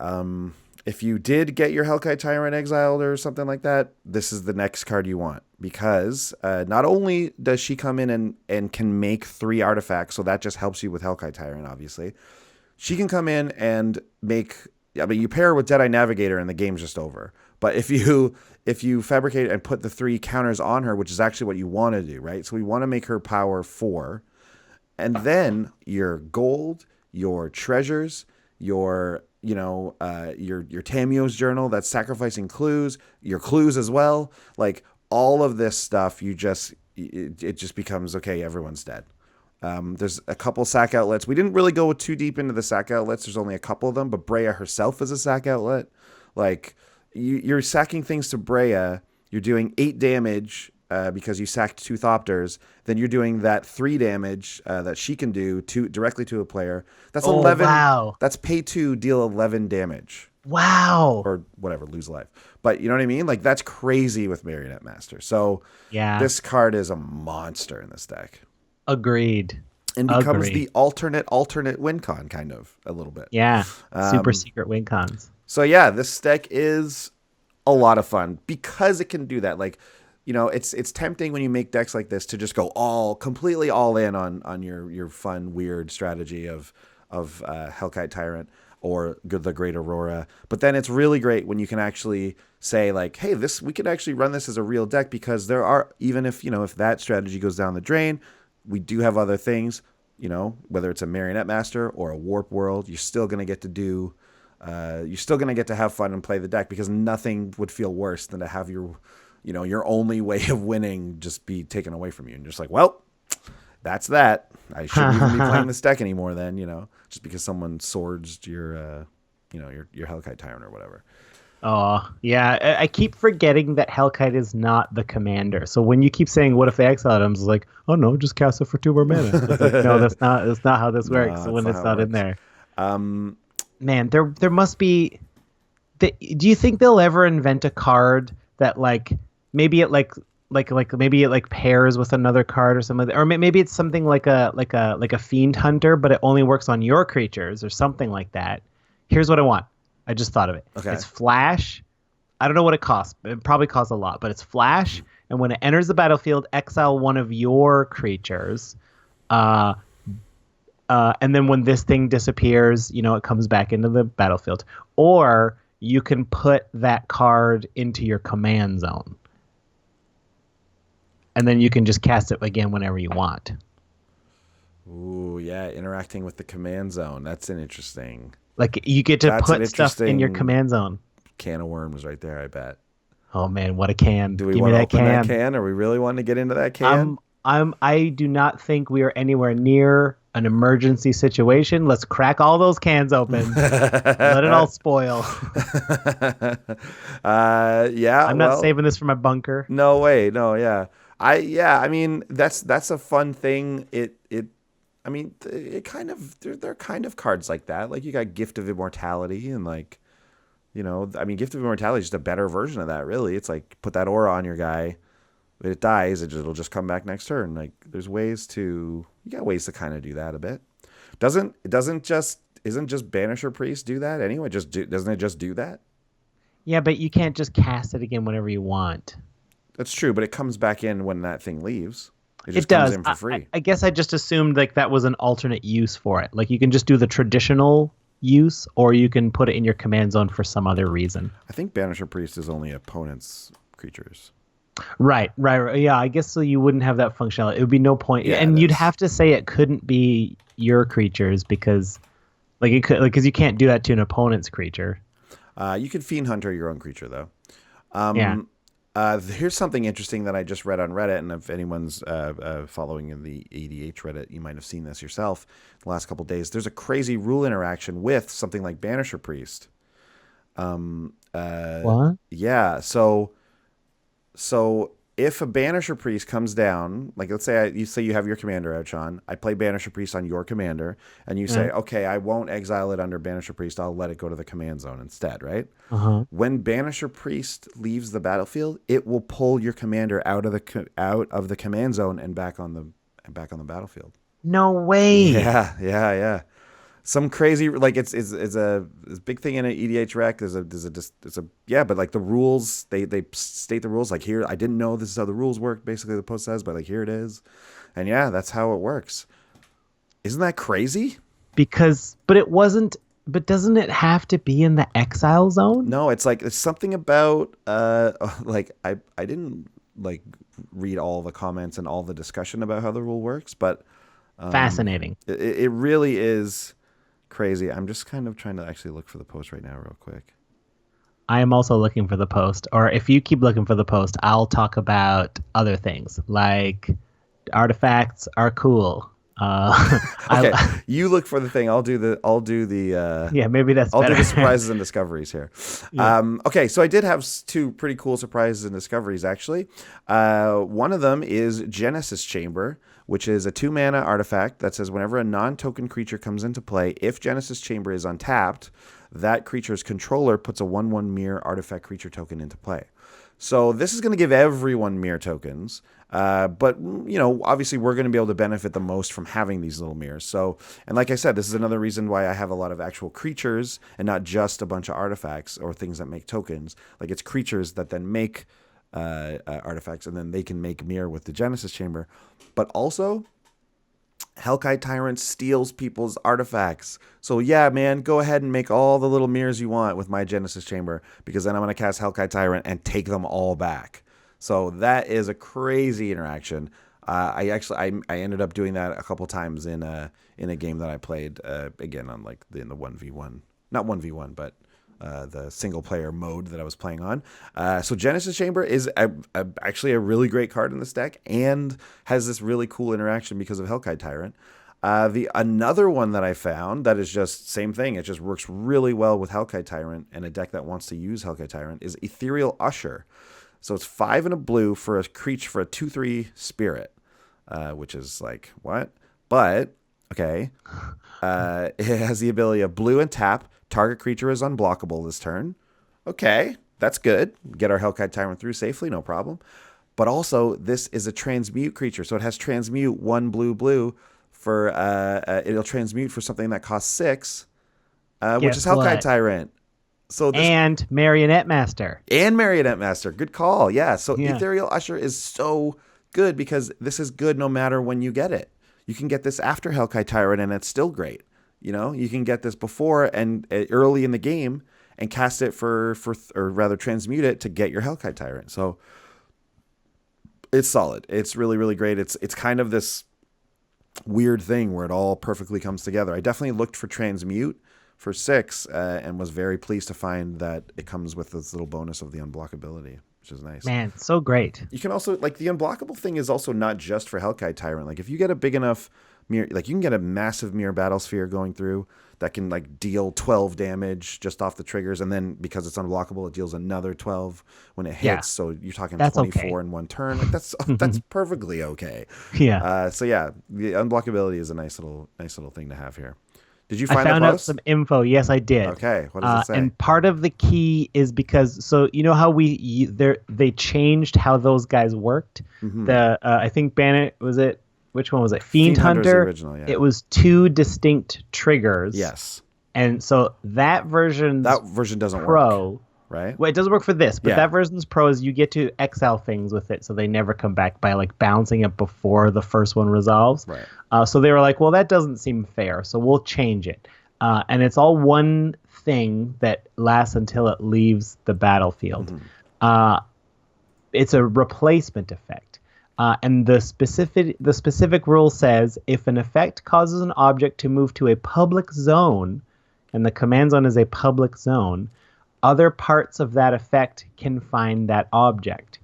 If you did get your Hellkite Tyrant exiled or something like that, this is the next card you want, because not only does she come in and can make 3 artifacts, so that just helps you with Hellkite Tyrant, obviously. She can come in and make, you pair her with Deadeye Navigator and the game's just over. But if you fabricate and put the 3 counters on her, which is actually what you want to do, right? So we want to make her power 4, and then your gold, your treasures, your Tamiyo's Journal that's sacrificing clues, your clues as well, like all of this stuff, it just becomes okay. Everyone's dead. There's a couple sack outlets. We didn't really go too deep into the sack outlets. There's only a couple of them, but Breya herself is a sack outlet. Like you're sacking things to Breya. You're doing 8 damage. Because you sacked 2 Thopters, then you're doing that 3 damage that she can do directly to a player. That's 11. Wow. That's pay 2, deal 11 damage. Wow. Or whatever, lose life. But you know what I mean? Like, that's crazy with Marionette Master. So yeah, this card is a monster in this deck. Agreed. And becomes the alternate win con, kind of, a little bit. Yeah. Super secret win cons. So yeah, this deck is a lot of fun because it can do that. Like, it's tempting when you make decks like this to just go completely all in on your fun, weird strategy of Hellkite Tyrant or the Great Aurora. But then it's really great when you can actually say like, hey, we can actually run this as a real deck, because there are, even if that strategy goes down the drain, we do have other things, whether it's a Marionette Master or a Warp World, you're still going to get to do, you're still going to get to have fun and play the deck, because nothing would feel worse than to have your only way of winning just be taken away from you. And you're just like, well, that's that. I shouldn't even be playing this deck anymore then, just because someone swords your Hellkite Tyrant or whatever. Oh, yeah. I keep forgetting that Hellkite is not the commander. So when you keep saying, what if they exiled him? It's like, oh no, just cast it for 2 more mana. It's like, no, that's not how this works. So when it's not in there. Man, there must be... Do you think they'll ever invent a card that maybe it pairs with another card or something, or maybe it's something like a Fiend Hunter, but it only works on your creatures or something like that. Here's what I want. I just thought of it. Okay. It's flash. I don't know what it costs. It probably costs a lot, but it's flash. And when it enters the battlefield, exile one of your creatures. And then when this thing disappears, it comes back into the battlefield. Or you can put that card into your command zone. And then you can just cast it again whenever you want. Ooh, yeah, interacting with the command zone. That's an interesting. Like you get to That's an put stuff in your interesting command zone. can of worms right there, I bet. Oh man, what a can. Do we Give me want to that open that can. can? Are we really wanting to get into that can? I do not think we are anywhere near an emergency situation. Let's crack all those cans open. Let it all spoil. Yeah, I'm not well, saving this for my bunker. no way. No, yeah. I mean, that's a fun thing. I mean, it kind of, they're kind of cards like that. Like you got Gift of Immortality and like, I mean, Gift of Immortality is just a better version of that, really. It's like put that aura on your guy. When it dies, it'll just come back next turn. Like there's ways to, you got ways to kind of do that a bit. Isn't just Banisher Priest do that anyway? Doesn't it just do that? Yeah, but you can't just cast it again whenever you want. That's true, but it comes back in when that thing leaves. It It just comes does. in for free. I guess I just assumed like that was an alternate use for it. Like you can just do the traditional use, or you can put it in your command zone for some other reason. I think Banisher Priest is only opponents' creatures. Right. Yeah, I guess so. You wouldn't have that functionality. It would be no point, Yeah, and you'd have to say it couldn't be your creatures because, like, it could, like, because you can't do that to an opponent's creature. You can Fiend Hunter your own creature though. Yeah. Here's something interesting that I just read on Reddit, and if anyone's following in the ADH Reddit, you might have seen this yourself the last couple of days. There's a crazy rule interaction with something like Banisher Priest. What? Yeah, so if a Banisher Priest comes down, like let's say you have your commander out, Sean. I play Banisher Priest on your commander, and you say, okay, I won't exile it under Banisher Priest. I'll let it go to the command zone instead, right? When Banisher Priest leaves the battlefield, it will pull your commander out of the command zone and back on the battlefield. No way. Yeah. Some crazy, like it's a big thing in an EDH rec. But like the rules, they state the rules like here. I didn't know this is how the rules work. Basically, the post says, but like here it is, and yeah, that's how it works. Isn't that crazy? But it wasn't. But doesn't it have to be in the exile zone? No, it's something about like I didn't like read all the comments and all the discussion about how the rule works, but Fascinating. It really is crazy. I'm just kind of trying to actually look for the post right now real quick. I am also looking for the post, or if you keep looking for the post, I'll talk about other things like artifacts are cool. Okay, you look for the thing. I'll do the yeah, maybe that's I'll better. do the surprises and discoveries here. Yeah. Okay, so I did have two pretty cool surprises and discoveries actually. One of them is Genesis Chamber, which is a 2-mana artifact that says whenever a non-token creature comes into play, if Genesis Chamber is untapped, that creature's controller puts a 1/1 mirror artifact creature token into play. So this is going to give everyone mirror tokens, but obviously we're going to be able to benefit the most from having these little mirrors. So, and like I said, this is another reason why I have a lot of actual creatures and not just a bunch of artifacts or things that make tokens. Like it's creatures that then make artifacts, and then they can make mirror with the Genesis Chamber. But also, Hellkite Tyrant steals people's artifacts. So yeah, man, go ahead and make all the little mirrors you want with my Genesis Chamber, because then I'm going to cast Hellkite Tyrant and take them all back. So that is a crazy interaction. I ended up doing that a couple times in a game that I played again on like in the 1v1, not 1v1, but the single player mode that I was playing on. So Genesis Chamber is actually a really great card in this deck and has this really cool interaction because of Hellkite Tyrant. Another one that I found that is just same thing. It just works really well with Hellkite Tyrant and a deck that wants to use Hellkite Tyrant is Ethereal Usher. So it's 5 and a blue for a creature for a 2/3 spirit, which is like what? But okay, it has the ability of blue and tap. Target creature is unblockable this turn. Okay, that's good. Get our Hellkite Tyrant through safely, no problem. But also, this is a transmute creature, so it has transmute 1 blue for it'll transmute for something that costs 6, which is Hellkite Tyrant. So and Marionette Master. And Marionette Master. Good call. Yeah. So Ethereal Usher is so good because this is good no matter when you get it. You can get this after Hellkite Tyrant and it's still great. You can get this before and early in the game, and cast it or rather transmute it to get your Hellkite Tyrant. So it's solid. It's really, really great. It's kind of this weird thing where it all perfectly comes together. I definitely looked for transmute for 6 and was very pleased to find that it comes with this little bonus of the unblockability, which is nice. Man, so great. You can also, like, the unblockable thing is also not just for Hellkite Tyrant. Like, if you get a big enough mirror, like, you can get a massive mirror battle sphere going through that can, like, deal 12 damage just off the triggers, and then because it's unblockable, it deals another 12 when it hits. Yeah. So you're talking That's 24 okay. in one turn. Like, that's perfectly okay. Yeah. So yeah, the unblockability is a nice little thing to have here. Did you I find found the out post? some info. Yes, I did. Okay, what does it say? And part of the key is because, so you know how they changed how those guys worked. Mhm. I think Banner was it. Which one was it? Fiend Fiend Hunter's the Hunter. original, yeah. It was 2 distinct triggers. Yes. And so that version doesn't pro. work, right? Well, it doesn't work for this, but Yeah. that version's pro is you get to exile things with it, so they never come back by like bouncing it before the first one resolves. Right. So they were like, well, that doesn't seem fair, so we'll change it. And it's all one thing that lasts until it leaves the battlefield. Mhm. It's a replacement effect. And the specific rule says if an effect causes an object to move to a public zone, and the command zone is a public zone, other parts of that effect can find that object.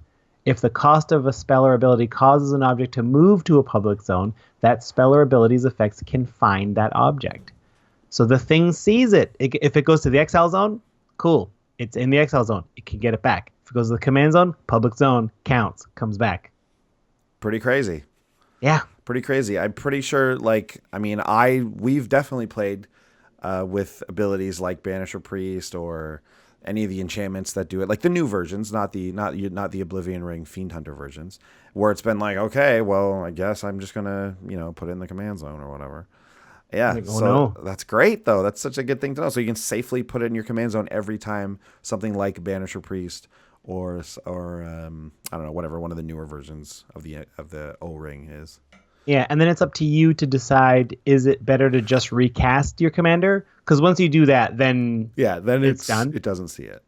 If the cost of a spell or ability causes an object to move to a public zone, that spell or ability's effects can find that object. So the thing sees it. If it goes to the exile zone, cool. It's in the exile zone. It can get it back. If it goes to the command zone, public zone, counts, comes back. Pretty crazy. Yeah. Pretty crazy. I'm pretty sure, like, I mean, we've definitely played with abilities like Banisher Priest or any of the enchantments that do it, like the new versions, not the Oblivion Ring Fiend Hunter versions, where it's been like, okay, well, I guess I'm just gonna, put it in the command zone or whatever. Yeah, Like, oh, so no. that's great though. That's such a good thing to know. So you can safely put it in your command zone every time something like Banisher Priest or I don't know, whatever one of the newer versions of the O-Ring is. Yeah, and then it's up to you to decide, is it better to just recast your commander? Because once you do that, then then it's done. It doesn't see it.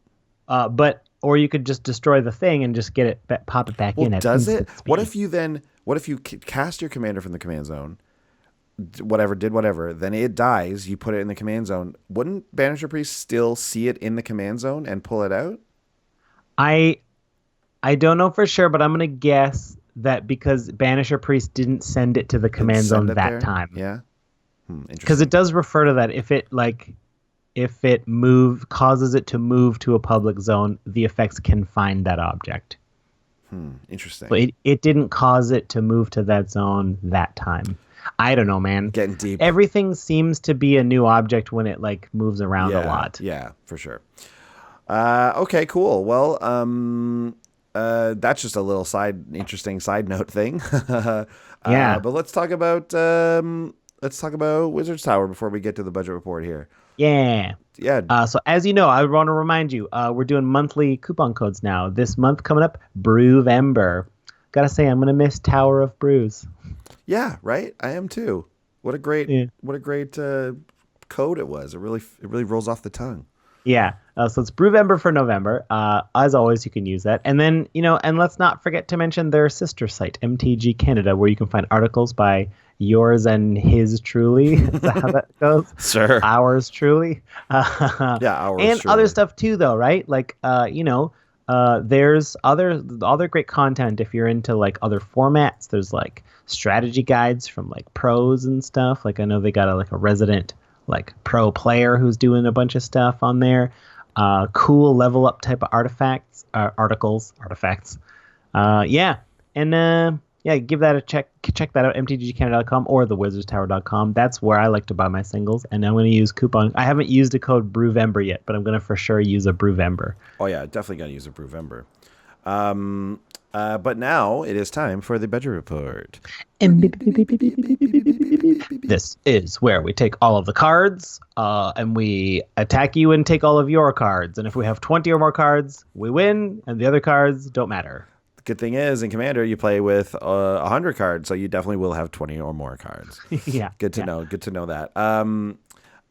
Or you could just destroy the thing and just get it, pop it back in. Well, At does it? instant What speed. if you cast your commander from the command zone, whatever, then it dies, you put it in the command zone. Wouldn't Banisher Priest still see it in the command zone and pull it out? I don't know for sure, but I'm gonna guess that because Banisher Priest didn't send it to the command zone that time. Yeah. Because it does refer to that. If it causes it to move to a public zone, the effects can find that object. Interesting. But it didn't cause it to move to that zone that time. I don't know, man. Getting deep. Everything seems to be a new object when it like moves around a lot. Yeah, for sure. Okay, cool. Well, that's just a little interesting side note thing. Yeah. But let's talk about Wizard's Tower before we get to the budget report here. Yeah. Yeah. So as you know, I want to remind you, we're doing monthly coupon codes now. This month coming up, Brewvember. Gotta say, I'm gonna miss Tower of Brews. Yeah, right. I am too. What a great code it was. It really rolls off the tongue. Yeah. So it's Brewvember for November. As always, you can use that. And then, and let's not forget to mention their sister site, MTG Canada, where you can find articles by yours and his truly. Is that how that goes? Sure. Ours truly. Yeah, ours and truly. other stuff too, though, right? Like, there's other great content if you're into like other formats. There's like strategy guides from like pros and stuff. Like I know they got a resident like pro player who's doing a bunch of stuff on there. Cool level up type of artifacts. And give that a check. Check that out, mtgcanada.com or thewizardstower.com. That's where I like to buy my singles, and I'm going to use coupon. I haven't used a code Brewvember yet, but I'm going to for sure use a Brewvember. Oh yeah, definitely going to use a Brewvember. But now it is time for the budget report. This is where we take all of the cards, and we attack you and take all of your cards. And if we have 20 or more cards, we win, and the other cards don't matter. The good thing is, in Commander, you play with 100 cards, so you definitely will have 20 or more cards. Yeah. Good to know. Good to know that.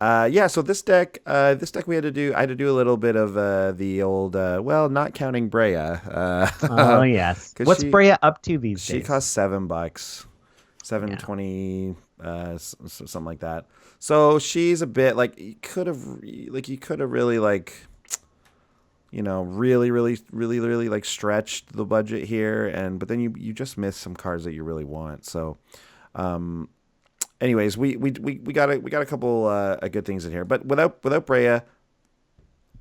Yeah, so this deck I had to do a little bit of the old well, not counting Breya. Oh yes. 'Cause What's Breya up to these she days? costs $7, Yeah. 720, something like that. So she's a bit like you could have really like really like stretched the budget here, but then you just miss some cards that you really want. So, anyways, we got a couple good things in here, but without Breya,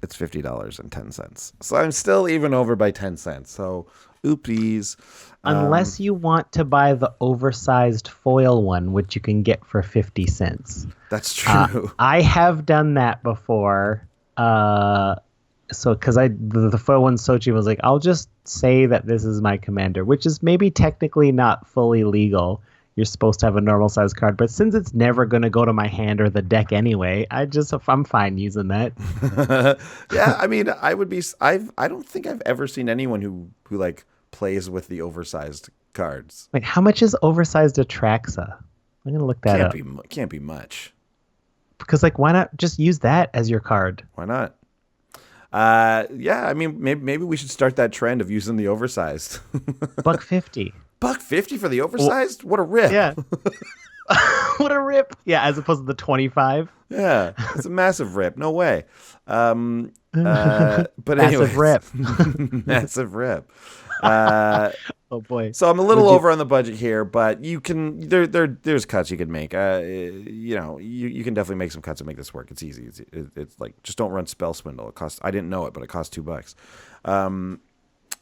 it's $50.10. So I'm still even over by 10 cents. So, oopsies. Unless you want to buy the oversized foil one, which you can get for 50 cents. That's true. I have done that before. So because the foil one, Sochi was like, I'll just say that this is my commander, which is maybe technically not fully legal. You're supposed to have a normal size card, but since it's never going to go to my hand or the deck anyway, I'm fine using that. Yeah, I mean, I don't think I've ever seen anyone who like plays with the oversized cards. Like, how much is oversized Atraxa? I'm gonna look that up. Can't be much. Because like, why not just use that as your card? Why not? Yeah, I mean, maybe we should start that trend of using the oversized. $1.50. $1.50 for the oversized? What a rip! Yeah. What a rip! Yeah, as opposed to the 25. Yeah, it's a massive rip. No way. But Massive rip. Massive rip. Oh boy. So I'm a little over on the budget here, but you can there's cuts you can make. You can definitely make some cuts and make this work. It's easy. It's like, just don't run Spell Swindle. I didn't know it, but it costs $2.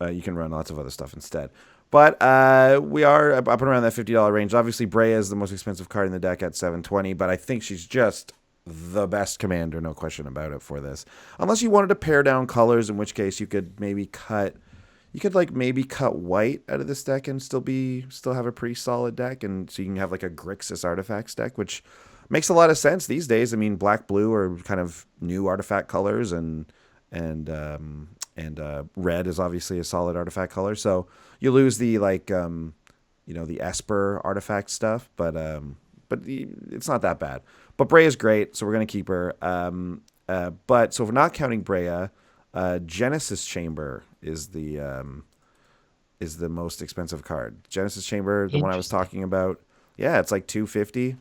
You can run lots of other stuff instead. But we are up and around that $50 range. Obviously, Breya is the most expensive card in the deck at $720, but I think she's just the best commander, no question about it, for this. Unless you wanted to pare down colors, in which case you could maybe cut white out of this deck and still have a pretty solid deck, and so you can have like a Grixis artifacts deck, which makes a lot of sense these days. I mean, black, blue are kind of new artifact colors, and red is obviously a solid artifact color. So you lose the the Esper artifact stuff, but it's not that bad. But Breya is great, so we're gonna keep her. But so if we're not counting Breya, Genesis Chamber is the most expensive card. Genesis Chamber, the one I was talking about. Yeah, it's like $250,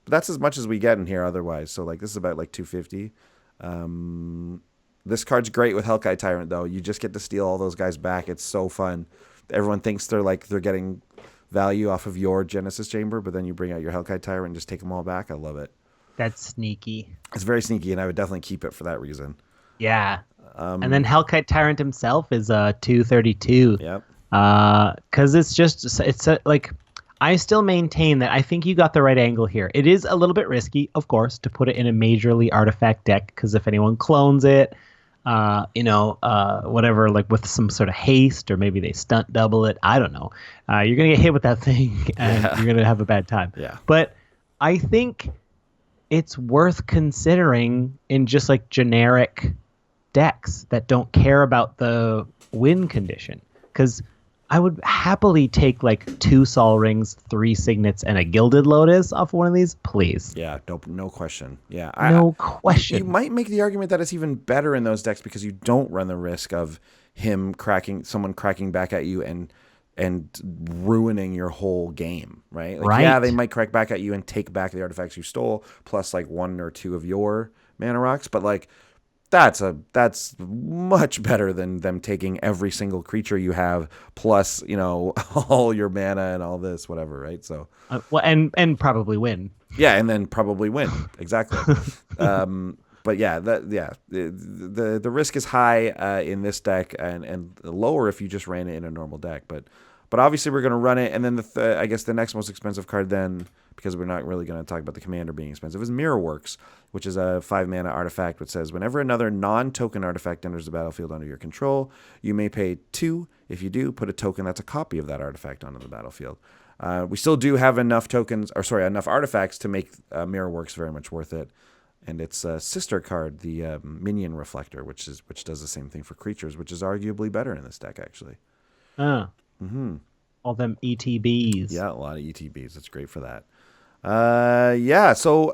but that's as much as we get in here otherwise. So like, this is about like $250. This card's great with Hellkite Tyrant, though. You just get to steal all those guys back. It's so fun. Everyone thinks they're getting value off of your Genesis Chamber, but then you bring out your Hellkite Tyrant and just take them all back. I love it. That's sneaky. It's very sneaky, and I would definitely keep it for that reason. Yeah. And then Hellkite Tyrant himself is $232. Yep. Because like, I still maintain that I think you got the right angle here. It is a little bit risky, of course, to put it in a majorly artifact deck, because if anyone clones it, whatever, like with some sort of haste, or maybe they stunt double it, I don't know. You're gonna get hit with that thing, and you're gonna have a bad time. Yeah. But I think it's worth considering in just like generic decks that don't care about the win condition, because I would happily take like 2 Sol Rings, 3 Signets, and a Gilded Lotus off one of these, please. Yeah, no question. Yeah, no question. You might make the argument that it's even better in those decks because you don't run the risk of someone cracking back at you and ruining your whole game, right? Like, right. Yeah, they might crack back at you and take back the artifacts you stole, plus like 1 or 2 of your mana rocks, but like, that's much better than them taking every single creature you have, plus all your mana and all this whatever, right? So and probably win. Yeah, and then probably win. Exactly. But yeah, the risk is high in this deck, and lower if you just ran it in a normal deck. But obviously we're going to run it, and then I guess the next most expensive card then, because we're not really going to talk about the commander being expensive, is Mirrorworks, which is a 5-mana artifact which says whenever another non-token artifact enters the battlefield under your control, you may pay 2. If you do, put a token that's a copy of that artifact onto the battlefield. We still do have enough artifacts to make Mirrorworks very much worth it. And its sister card, the Minion Reflector, which does the same thing for creatures, which is arguably better in this deck, actually. Oh. Mm-hmm. All them ETBs. Yeah, a lot of ETBs. It's great for that. Yeah. So,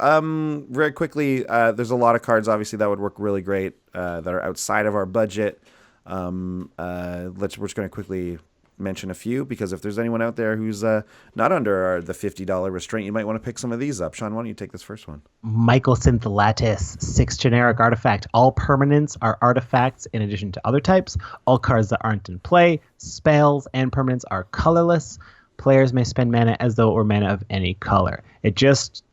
very quickly, there's a lot of cards obviously that would work really great that are outside of our budget. We're just going to quickly mention a few because if there's anyone out there who's not under the $50 restraint, you might want to pick some of these up. Sean, why don't you take this first one? Mycosynth Lattice, 6 generic artifact. All permanents are artifacts in addition to other types. All cards that aren't in play, spells, and permanents are colorless. Players may spend mana as though it were mana of any color. It just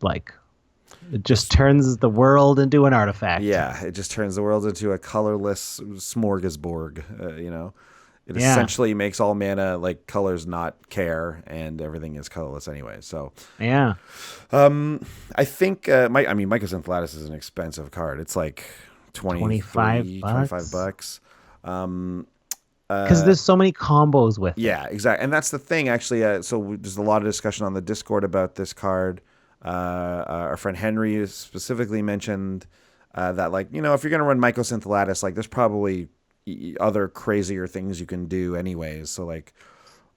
turns the world into an artifact. Yeah, it just turns the world into a colorless smorgasbord. It essentially makes all mana like colors not care, and everything is colorless anyway. So yeah, I think Mycosynth Lattice is an expensive card. It's like $25. Because there's so many combos with it. Yeah, exactly. And that's the thing, actually. So there's a lot of discussion on the Discord about this card. Our friend Henry specifically mentioned that, like, if you're going to run Mycosynth Lattice, like, there's probably other crazier things you can do anyways. So, like,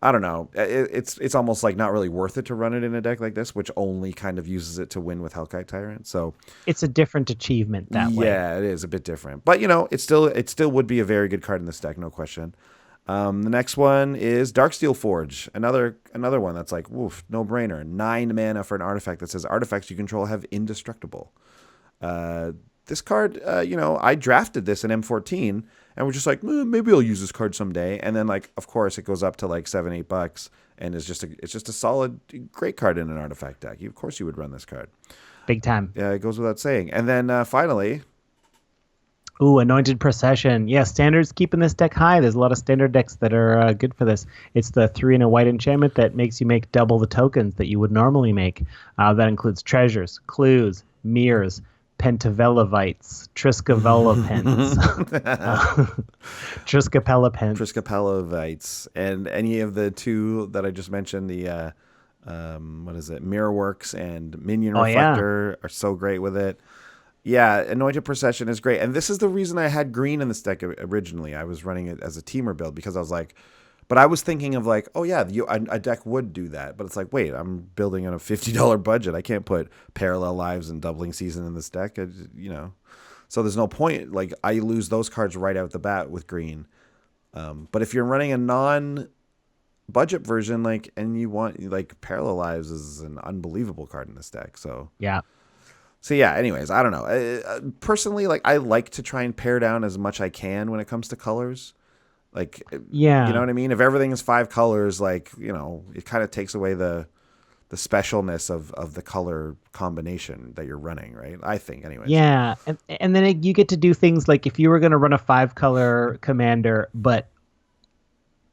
I don't know. It's almost like not really worth it to run it in a deck like this, which only kind of uses it to win with Hellkite Tyrant. So it's a different achievement that way. Yeah, it is a bit different. But, it still would be a very good card in this deck, no question. The next one is Darksteel Forge, another one that's like, woof, no brainer. 9 mana for an artifact that says artifacts you control have indestructible. This card, I drafted this in M14, and we're just like, maybe I'll use this card someday. And then, like, of course, it goes up to like $7-8, and it's just a solid, great card in an artifact deck. Of course, you would run this card. Big time. Yeah, it goes without saying. And then finally. Ooh, Anointed Procession. Yeah, standards keeping this deck high. There's a lot of standard decks that are good for this. It's the 3 and a white enchantment that makes you make double the tokens that you would normally make. That includes treasures, clues, mirrors, Pentavellovites, Triskavelopens, Triskapellovites, and any of the two that I just mentioned, the Mirrorworks and Minion Reflector are so great with it. Yeah, Anointed Procession is great. And this is the reason I had green in this deck originally. I was running it as a teamer build because I was like, but I was thinking of like, oh yeah, a deck would do that. But it's like, wait, I'm building on a $50 budget. I can't put Parallel Lives and Doubling Season in this deck, So there's no point. Like, I lose those cards right out the bat with green. But if you're running a non-budget version, like, and you want, like, Parallel Lives is an unbelievable card in this deck. So yeah. So yeah, anyways, I don't know. Personally, like, I like to try and pare down as much I can when it comes to colors. Like, yeah, you know what I mean? If everything is 5 colors, like, it kind of takes away the specialness of the color combination that you're running, right? I think, anyways. Yeah, and then you get to do things like if you were going to run a 5-color commander, but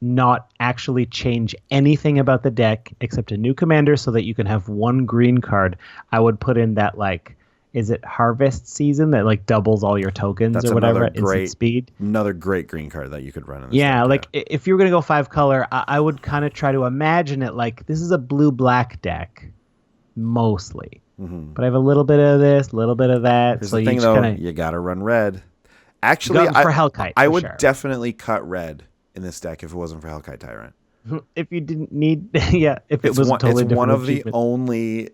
not actually change anything about the deck except a new commander so that you can have 1 green card, I would put in that, like, is it Harvest Season that like doubles all your tokens or whatever at instant speed? Another great green card that you could run in this deck, like if you were going to go 5-color, I would kind of try to imagine it like this is a blue-black deck mostly. Mm-hmm. But I have a little bit of this, a little bit of that. Here's the thing, though, you got to run red. Actually, for Hellkite, I would definitely cut red in this deck if it wasn't for Hellkite Tyrant. If you didn't need, yeah, if it was totally different.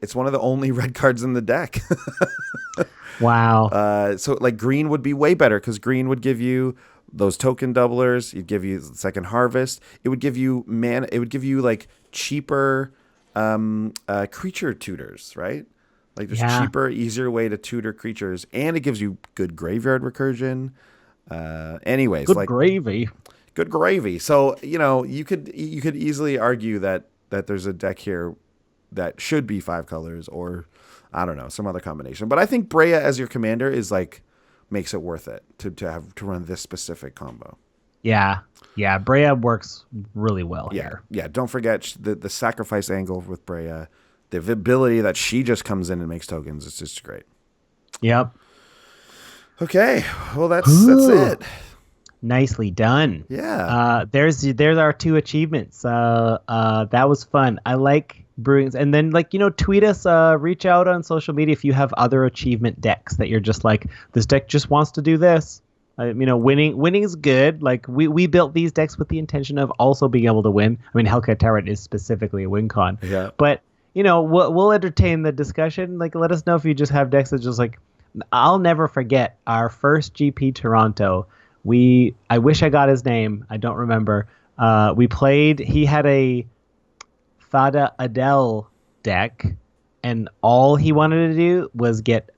It's one of the only red cards in the deck. Wow. So like green would be way better because green would give you those token doublers. It'd give you second harvest. It would give you mana. It would give you like cheaper creature tutors, right? Like there's cheaper, easier way to tutor creatures, and it gives you good graveyard recursion. Anyways, good gravy. Good gravy. So, you could easily argue that there's a deck here that should be 5 colors or, I don't know, some other combination. But I think Breya as your commander is like, makes it worth it to run this specific combo. Yeah. Yeah. Breya works really well here. Yeah. Don't forget the sacrifice angle with Breya, the ability that she just comes in and makes tokens. It's just great. Yep. Okay. Well, that's it. Nicely done. Yeah. There's our 2 achievements. That was fun. I like brewing. And then tweet us, reach out on social media if you have other achievement decks that you're just like, this deck just wants to do this. Winning is good. Like we built these decks with the intention of also being able to win. I mean, Hellkite Tyrant is specifically a win con. Yeah. But we'll entertain the discussion. Like, let us know if you just have decks that just like. I'll never forget our first GP Toronto. I wish I got his name. I don't remember. We played. He had a Fada Adele deck, and all he wanted to do was get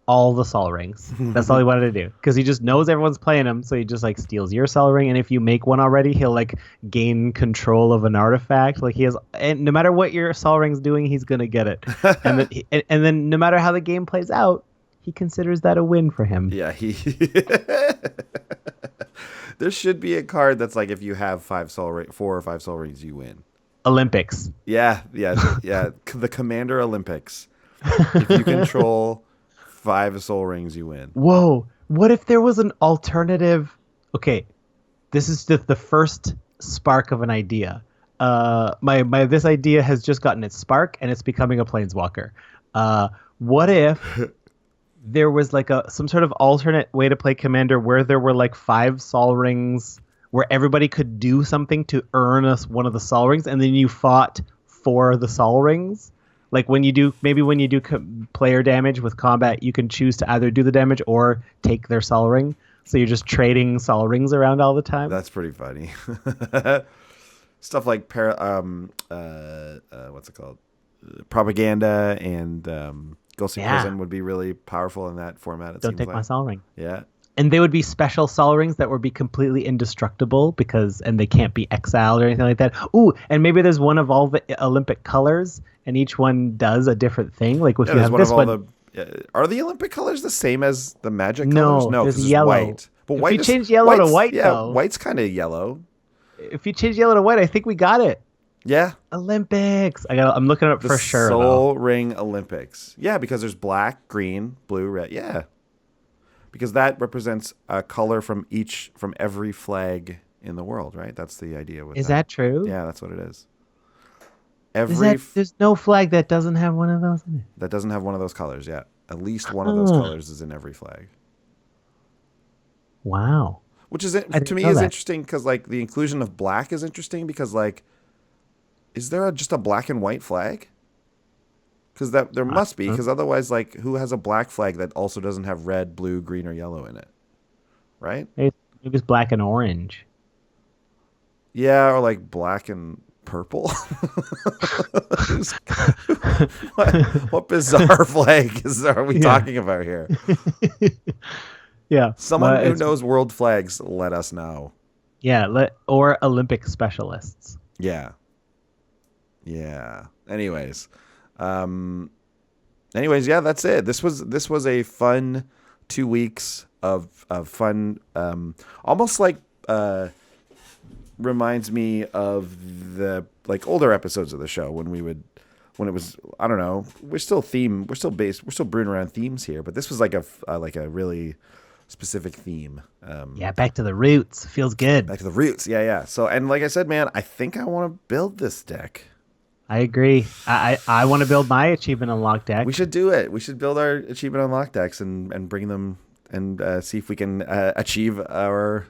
all the Sol Rings. That's all he wanted to do, because he just knows everyone's playing him, so he just like steals your Sol Ring, and if you make one already, he'll like gain control of an artifact. Like he has, and no matter what your Sol Ring's doing, he's gonna get it. And then no matter how the game plays out, he considers that a win for him. Yeah, there should be a card that's like if you have 4 or 5 Sol Rings, you win. Olympics. Yeah. The Commander Olympics. If you control 5 Sol Rings, you win. Whoa! What if there was an alternative? Okay, this is just the first spark of an idea. This idea has just gotten its spark, and it's becoming a planeswalker. What if there was like some sort of alternate way to play Commander where there were like 5 Sol Rings where everybody could do something to earn us one of the Sol Rings, and then you fought for the Sol Rings? Like when you do player damage with combat, you can choose to either do the damage or take their Sol Ring. So you're just trading Sol Rings around all the time. That's pretty funny. Stuff like what's it called? Propaganda and Ghostly Prison would be really powerful in that format. Don't take my Sol Ring. Yeah. And they would be special Sol Rings that would be completely indestructible and they can't be exiled or anything like that. Ooh, and maybe there's one of all the Olympic colors, and each one does a different thing. Like if you have this one. Are the Olympic colors the same as the Magic colors? No, because it's white. But if white you change yellow to white, though. White's kind of yellow. If you change yellow to white, I think we got it. Yeah. Olympics. I'm looking it up for sure. Sol Ring Olympics. Yeah, because there's black, green, blue, red. Yeah. Because that represents a color from every flag in the world, right? That's the idea with Is that true? Yeah, that's what it is. There's no flag that doesn't have one of those in it. That doesn't have one of those colors, yeah. At least one of those colors is in every flag. Wow. Which is to me is interesting because like the inclusion of black is interesting because like is there just a black and white flag? Because there must be, because otherwise, like, who has a black flag that also doesn't have red, blue, green, or yellow in it? Right? Maybe it's black and orange. Yeah, or like black and purple. what bizarre flag are we talking about here? Yeah. Someone who knows world flags, let us know. Yeah, or Olympic specialists. Yeah. Yeah. Anyways, yeah, that's it. This was a fun 2 weeks of fun. Almost like reminds me of the like older episodes of the show when it was, I don't know, we're still brewing around themes here, but this was like a really specific theme. Yeah, back to the roots. Feels good. Back to the roots. Yeah. So, and like I said, man, I think I want to build this deck. I agree. I want to build my Achievement Unlocked deck. We should do it. We should build our Achievement Unlocked decks and bring them and see if we can achieve our,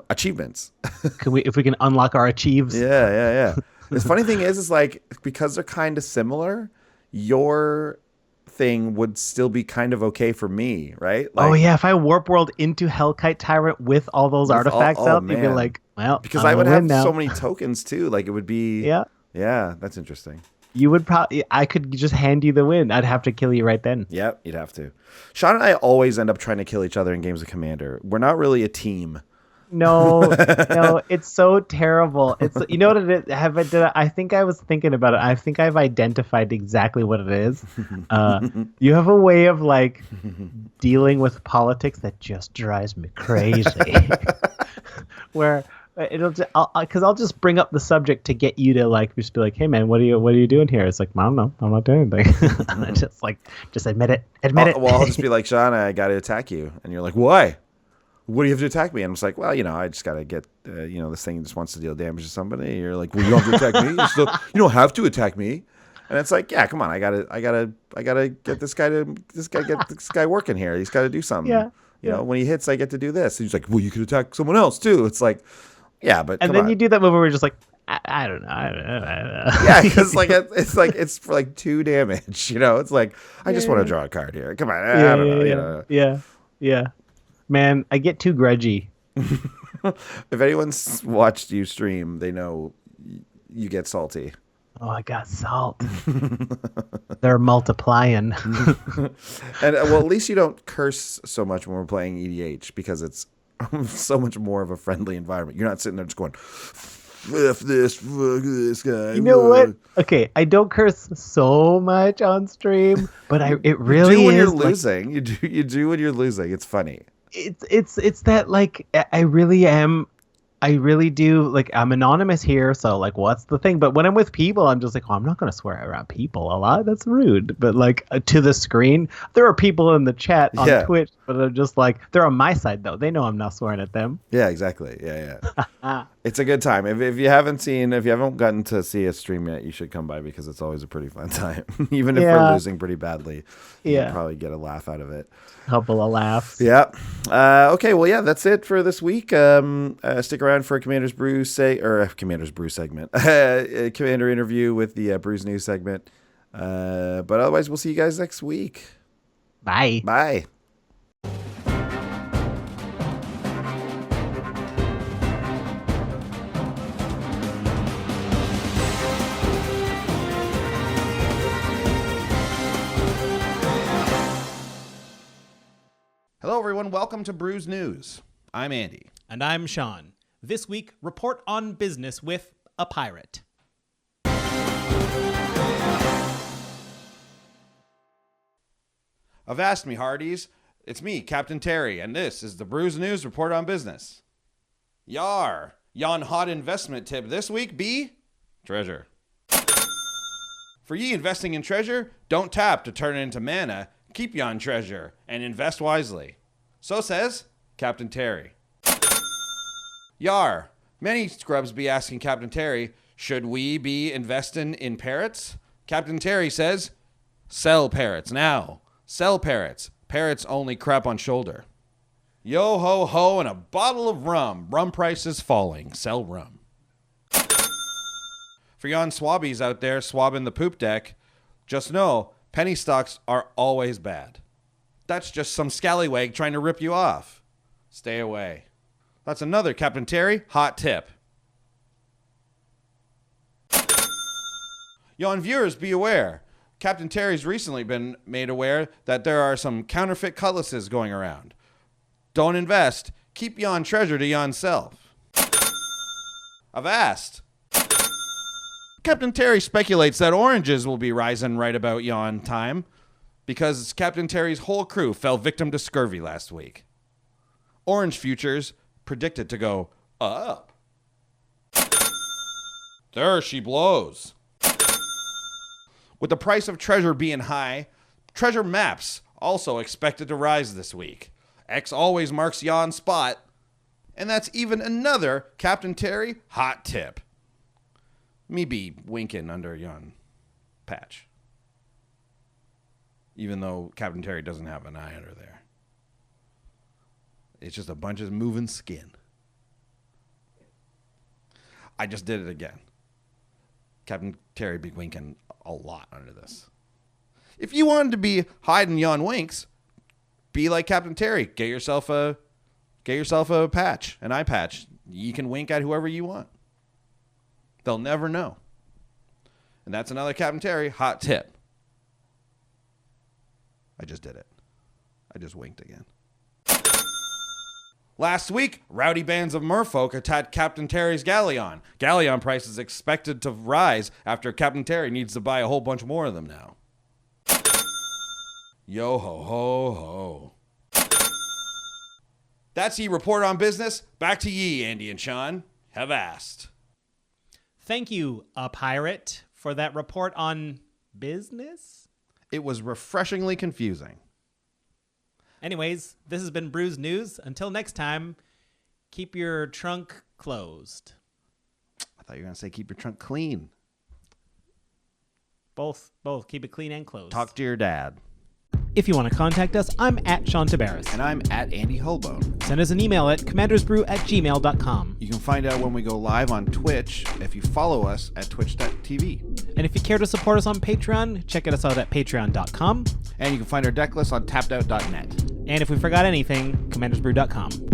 achievements. If we can unlock our achieves? Yeah. The funny thing is like because they're kind of similar, your thing would still be kind of okay for me, right? Like, oh yeah, if I warp world into Hellkite Tyrant with all those artifacts out, you'd be like, well, because I would have so many tokens too. Like it would be Yeah, that's interesting. You would I could just hand you the win. I'd have to kill you right then. Yep, you'd have to. Sean and I always end up trying to kill each other in games of Commander. We're not really a team. No, it's so terrible. It's what it is. I think I was thinking about it. I think I've identified exactly what it is. You have a way of like dealing with politics that just drives me crazy. Where I'll just bring up the subject to get you to like just be like, hey man, what are you doing here? It's like, I don't know, I'm not doing anything. just admit it. Well, I'll just be like, Sean, I got to attack you, and you're like, why? What do you have to attack me? And I'm just like, well, I just got to get, this thing just wants to deal damage to somebody. And you're like, well, you don't have to attack me. You don't have to attack me. And it's like, yeah, come on, I gotta get this guy working here. He's got to do something. Yeah. When he hits, I get to do this. And he's like, well, you could attack someone else too. It's like, Yeah, but And come then on. you do that move where we're just like, I don't know. I don't know. Yeah, because like it's for like 2 damage. It's like I just want to draw a card here. Come on, I don't know. Yeah. Man, I get too grudgy. If anyone's watched you stream, they know you get salty. Oh, I got salt. They're multiplying. And well, at least you don't curse so much when we're playing EDH because it's so much more of a friendly environment. You're not sitting there just going, "F this, fuck this guy." You know what? Okay, I don't curse so much on stream, but it really you do when you're is losing. You do when you're losing. It's funny. It's that like I really do, like, I'm anonymous here, so like what's the thing? But when I'm with people, I'm just like, oh, I'm not gonna swear around people a lot. That's rude. But like to the screen, there are people in the chat on Twitch, but I'm just like, they're on my side though. They know I'm not swearing at them. Yeah, exactly. Yeah. It's a good time. If you haven't gotten to see a stream yet, you should come by because it's always a pretty fun time. Even if we're losing pretty badly, you can probably get a laugh out of it. Couple of laughs. Yeah. Okay. Well, yeah, that's it for this week. Stick around for a Commander's Brew segment, a Commander interview with the Brews News segment. But otherwise, we'll see you guys next week. Bye. Bye. Hello, everyone. Welcome to Brews News. I'm Andy. And I'm Sean. This week, report on business with a pirate. Avast me, hearties. It's me, Captain Terry, and this is the Brews News Report on Business. Yar! Yon hot investment tip this week be treasure. For ye investing in treasure, don't tap to turn it into mana. Keep yon treasure and invest wisely. So says Captain Terry. Yar, many scrubs be asking Captain Terry, should we be investing in parrots? Captain Terry says, sell parrots now. Sell parrots. Parrots only crap on shoulder. Yo ho ho and a bottle of rum. Rum prices falling. Sell rum. For yon swabbies out there swabbing the poop deck, just know penny stocks are always bad. That's just some scallywag trying to rip you off. Stay away. That's another Captain Terry hot tip. Yon viewers, be aware. Captain Terry's recently been made aware that there are some counterfeit cutlasses going around. Don't invest. Keep yon treasure to yon self. Avast. Captain Terry speculates that oranges will be rising right about yon time because Captain Terry's whole crew fell victim to scurvy last week. Orange futures predicted to go up. There she blows. With the price of treasure being high, treasure maps also expected to rise this week. X always marks yon spot, and that's even another Captain Terry hot tip. Me be winking under yon patch. Even though Captain Terry doesn't have an eye under there. It's just a bunch of moving skin. I just did it again. Captain Terry be winking a lot under this. If you wanted to be hiding yon winks, be like Captain Terry. Get yourself a patch, an eye patch. You can wink at whoever you want. They'll never know. And that's another Captain Terry hot tip. I just did it. I just winked again. Last week, rowdy bands of merfolk attacked Captain Terry's galleon. Galleon prices expected to rise after Captain Terry needs to buy a whole bunch more of them now. Yo ho ho ho. That's ye report on business. Back to ye, Andy and Sean. Have asked. Thank you, a pirate, for that report on business. It was refreshingly confusing. Anyways, this has been Brews News. Until next time, keep your trunk closed. I thought you were going to say keep your trunk clean. Both. Keep it clean and closed. Talk to your dad. If you want to contact us, I'm at Sean Tabaris. And I'm at Andy Hulbone. Send us an email at commandersbrew@gmail.com. You can find out when we go live on Twitch if you follow us at twitch.tv. And if you care to support us on Patreon, check us out at patreon.com. And you can find our deck list on tappedout.net. And if we forgot anything, commandersbrew.com.